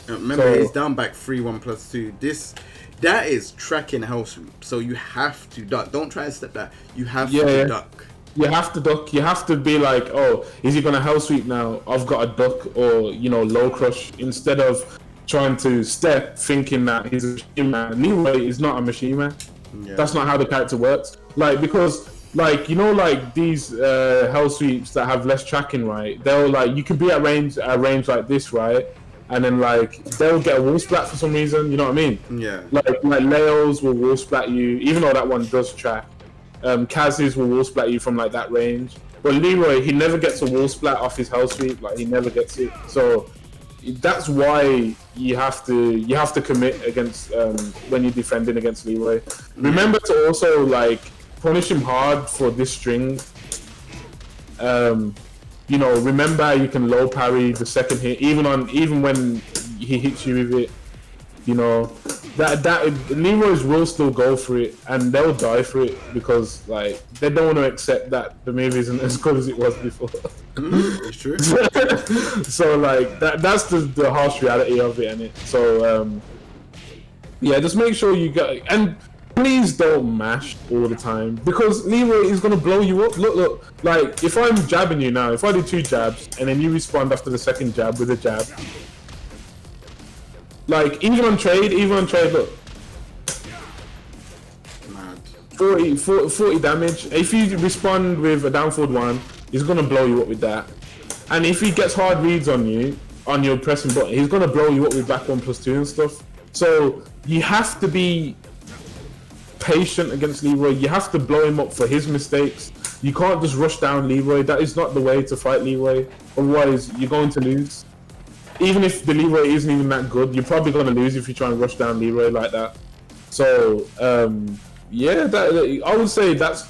Remember, he's down back 3-1+2. That is tracking hell sweep, so you have to duck. Don't try and step that. You have to duck. You have to duck. You have to be like, oh, is he gonna hell sweep now? I've got a duck, or low crush, instead of trying to step thinking that he's a machine man. Leroy is not a machine man. Yeah. That's not how the character works. Like, because like these hell sweeps that have less tracking, right? They'll like, you can be at range like this, right? And then like they'll get a wall splat for some reason, you know what I mean? Yeah. Like Leos will wall splat you, even though that one does track. Kaz's will wall splat you from like that range. But Leroy, he never gets a wall splat off his hell sweep, like he never gets it. So that's why you have to commit against when you're defending against Leroy. Remember to also like punish him hard for this string. Remember you can low parry the second hit, even when he hits you with it. That Leroy's will still go for it, and they'll die for it because like they don't want to accept that the move isn't as good as it was before. It's true. So like that's the harsh reality of it, innit? So yeah, just make sure you get, and please don't mash all the time, because Leroy is gonna blow you up. Look, like if I'm jabbing you now, if I do 2 jabs and then you respond after the second jab with a jab, like even on trade, look, 40 damage. If you respond with a down forward 1, he's gonna blow you up with that. And if he gets hard reads on you on your pressing button, he's gonna blow you up with back 1+2 and stuff. So you have to be patient against Leroy. You have to blow him up for his mistakes. You can't just rush down Leroy. That is not the way to fight Leroy. Otherwise, you're going to lose. Even if the Leroy isn't even that good, you're probably going to lose if you try and rush down Leroy like that. So, yeah, I would say those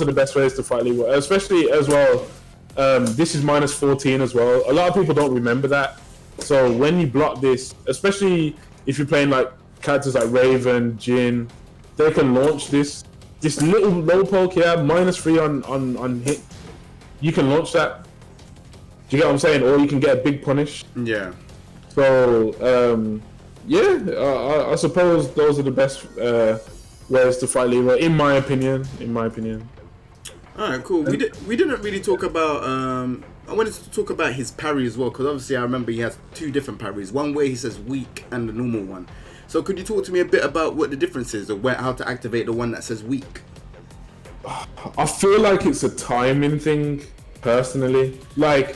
are the best ways to fight Leroy. Especially as well, this is -14 as well. A lot of people don't remember that. So when you block this, especially if you're playing like characters like Raven, Jin, they can launch this little low poke here, -3 on hit. You can launch that. Do you get what I'm saying? Or you can get a big punish. Yeah. So yeah, I suppose those are the best ways to fight Leroy, in my opinion. All right, cool. We didn't really talk about. I wanted to talk about his parry as well, because obviously I remember he has 2 different parries. One where he says weak and the normal one. So could you talk to me a bit about what the difference is, or how to activate the one that says weak? I feel like it's a timing thing, personally. Like,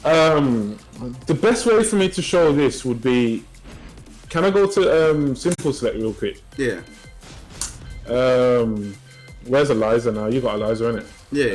the best way for me to show this would be, can I go to simple select real quick? Yeah. Where's Eliza now? You got Eliza, innit? Yeah.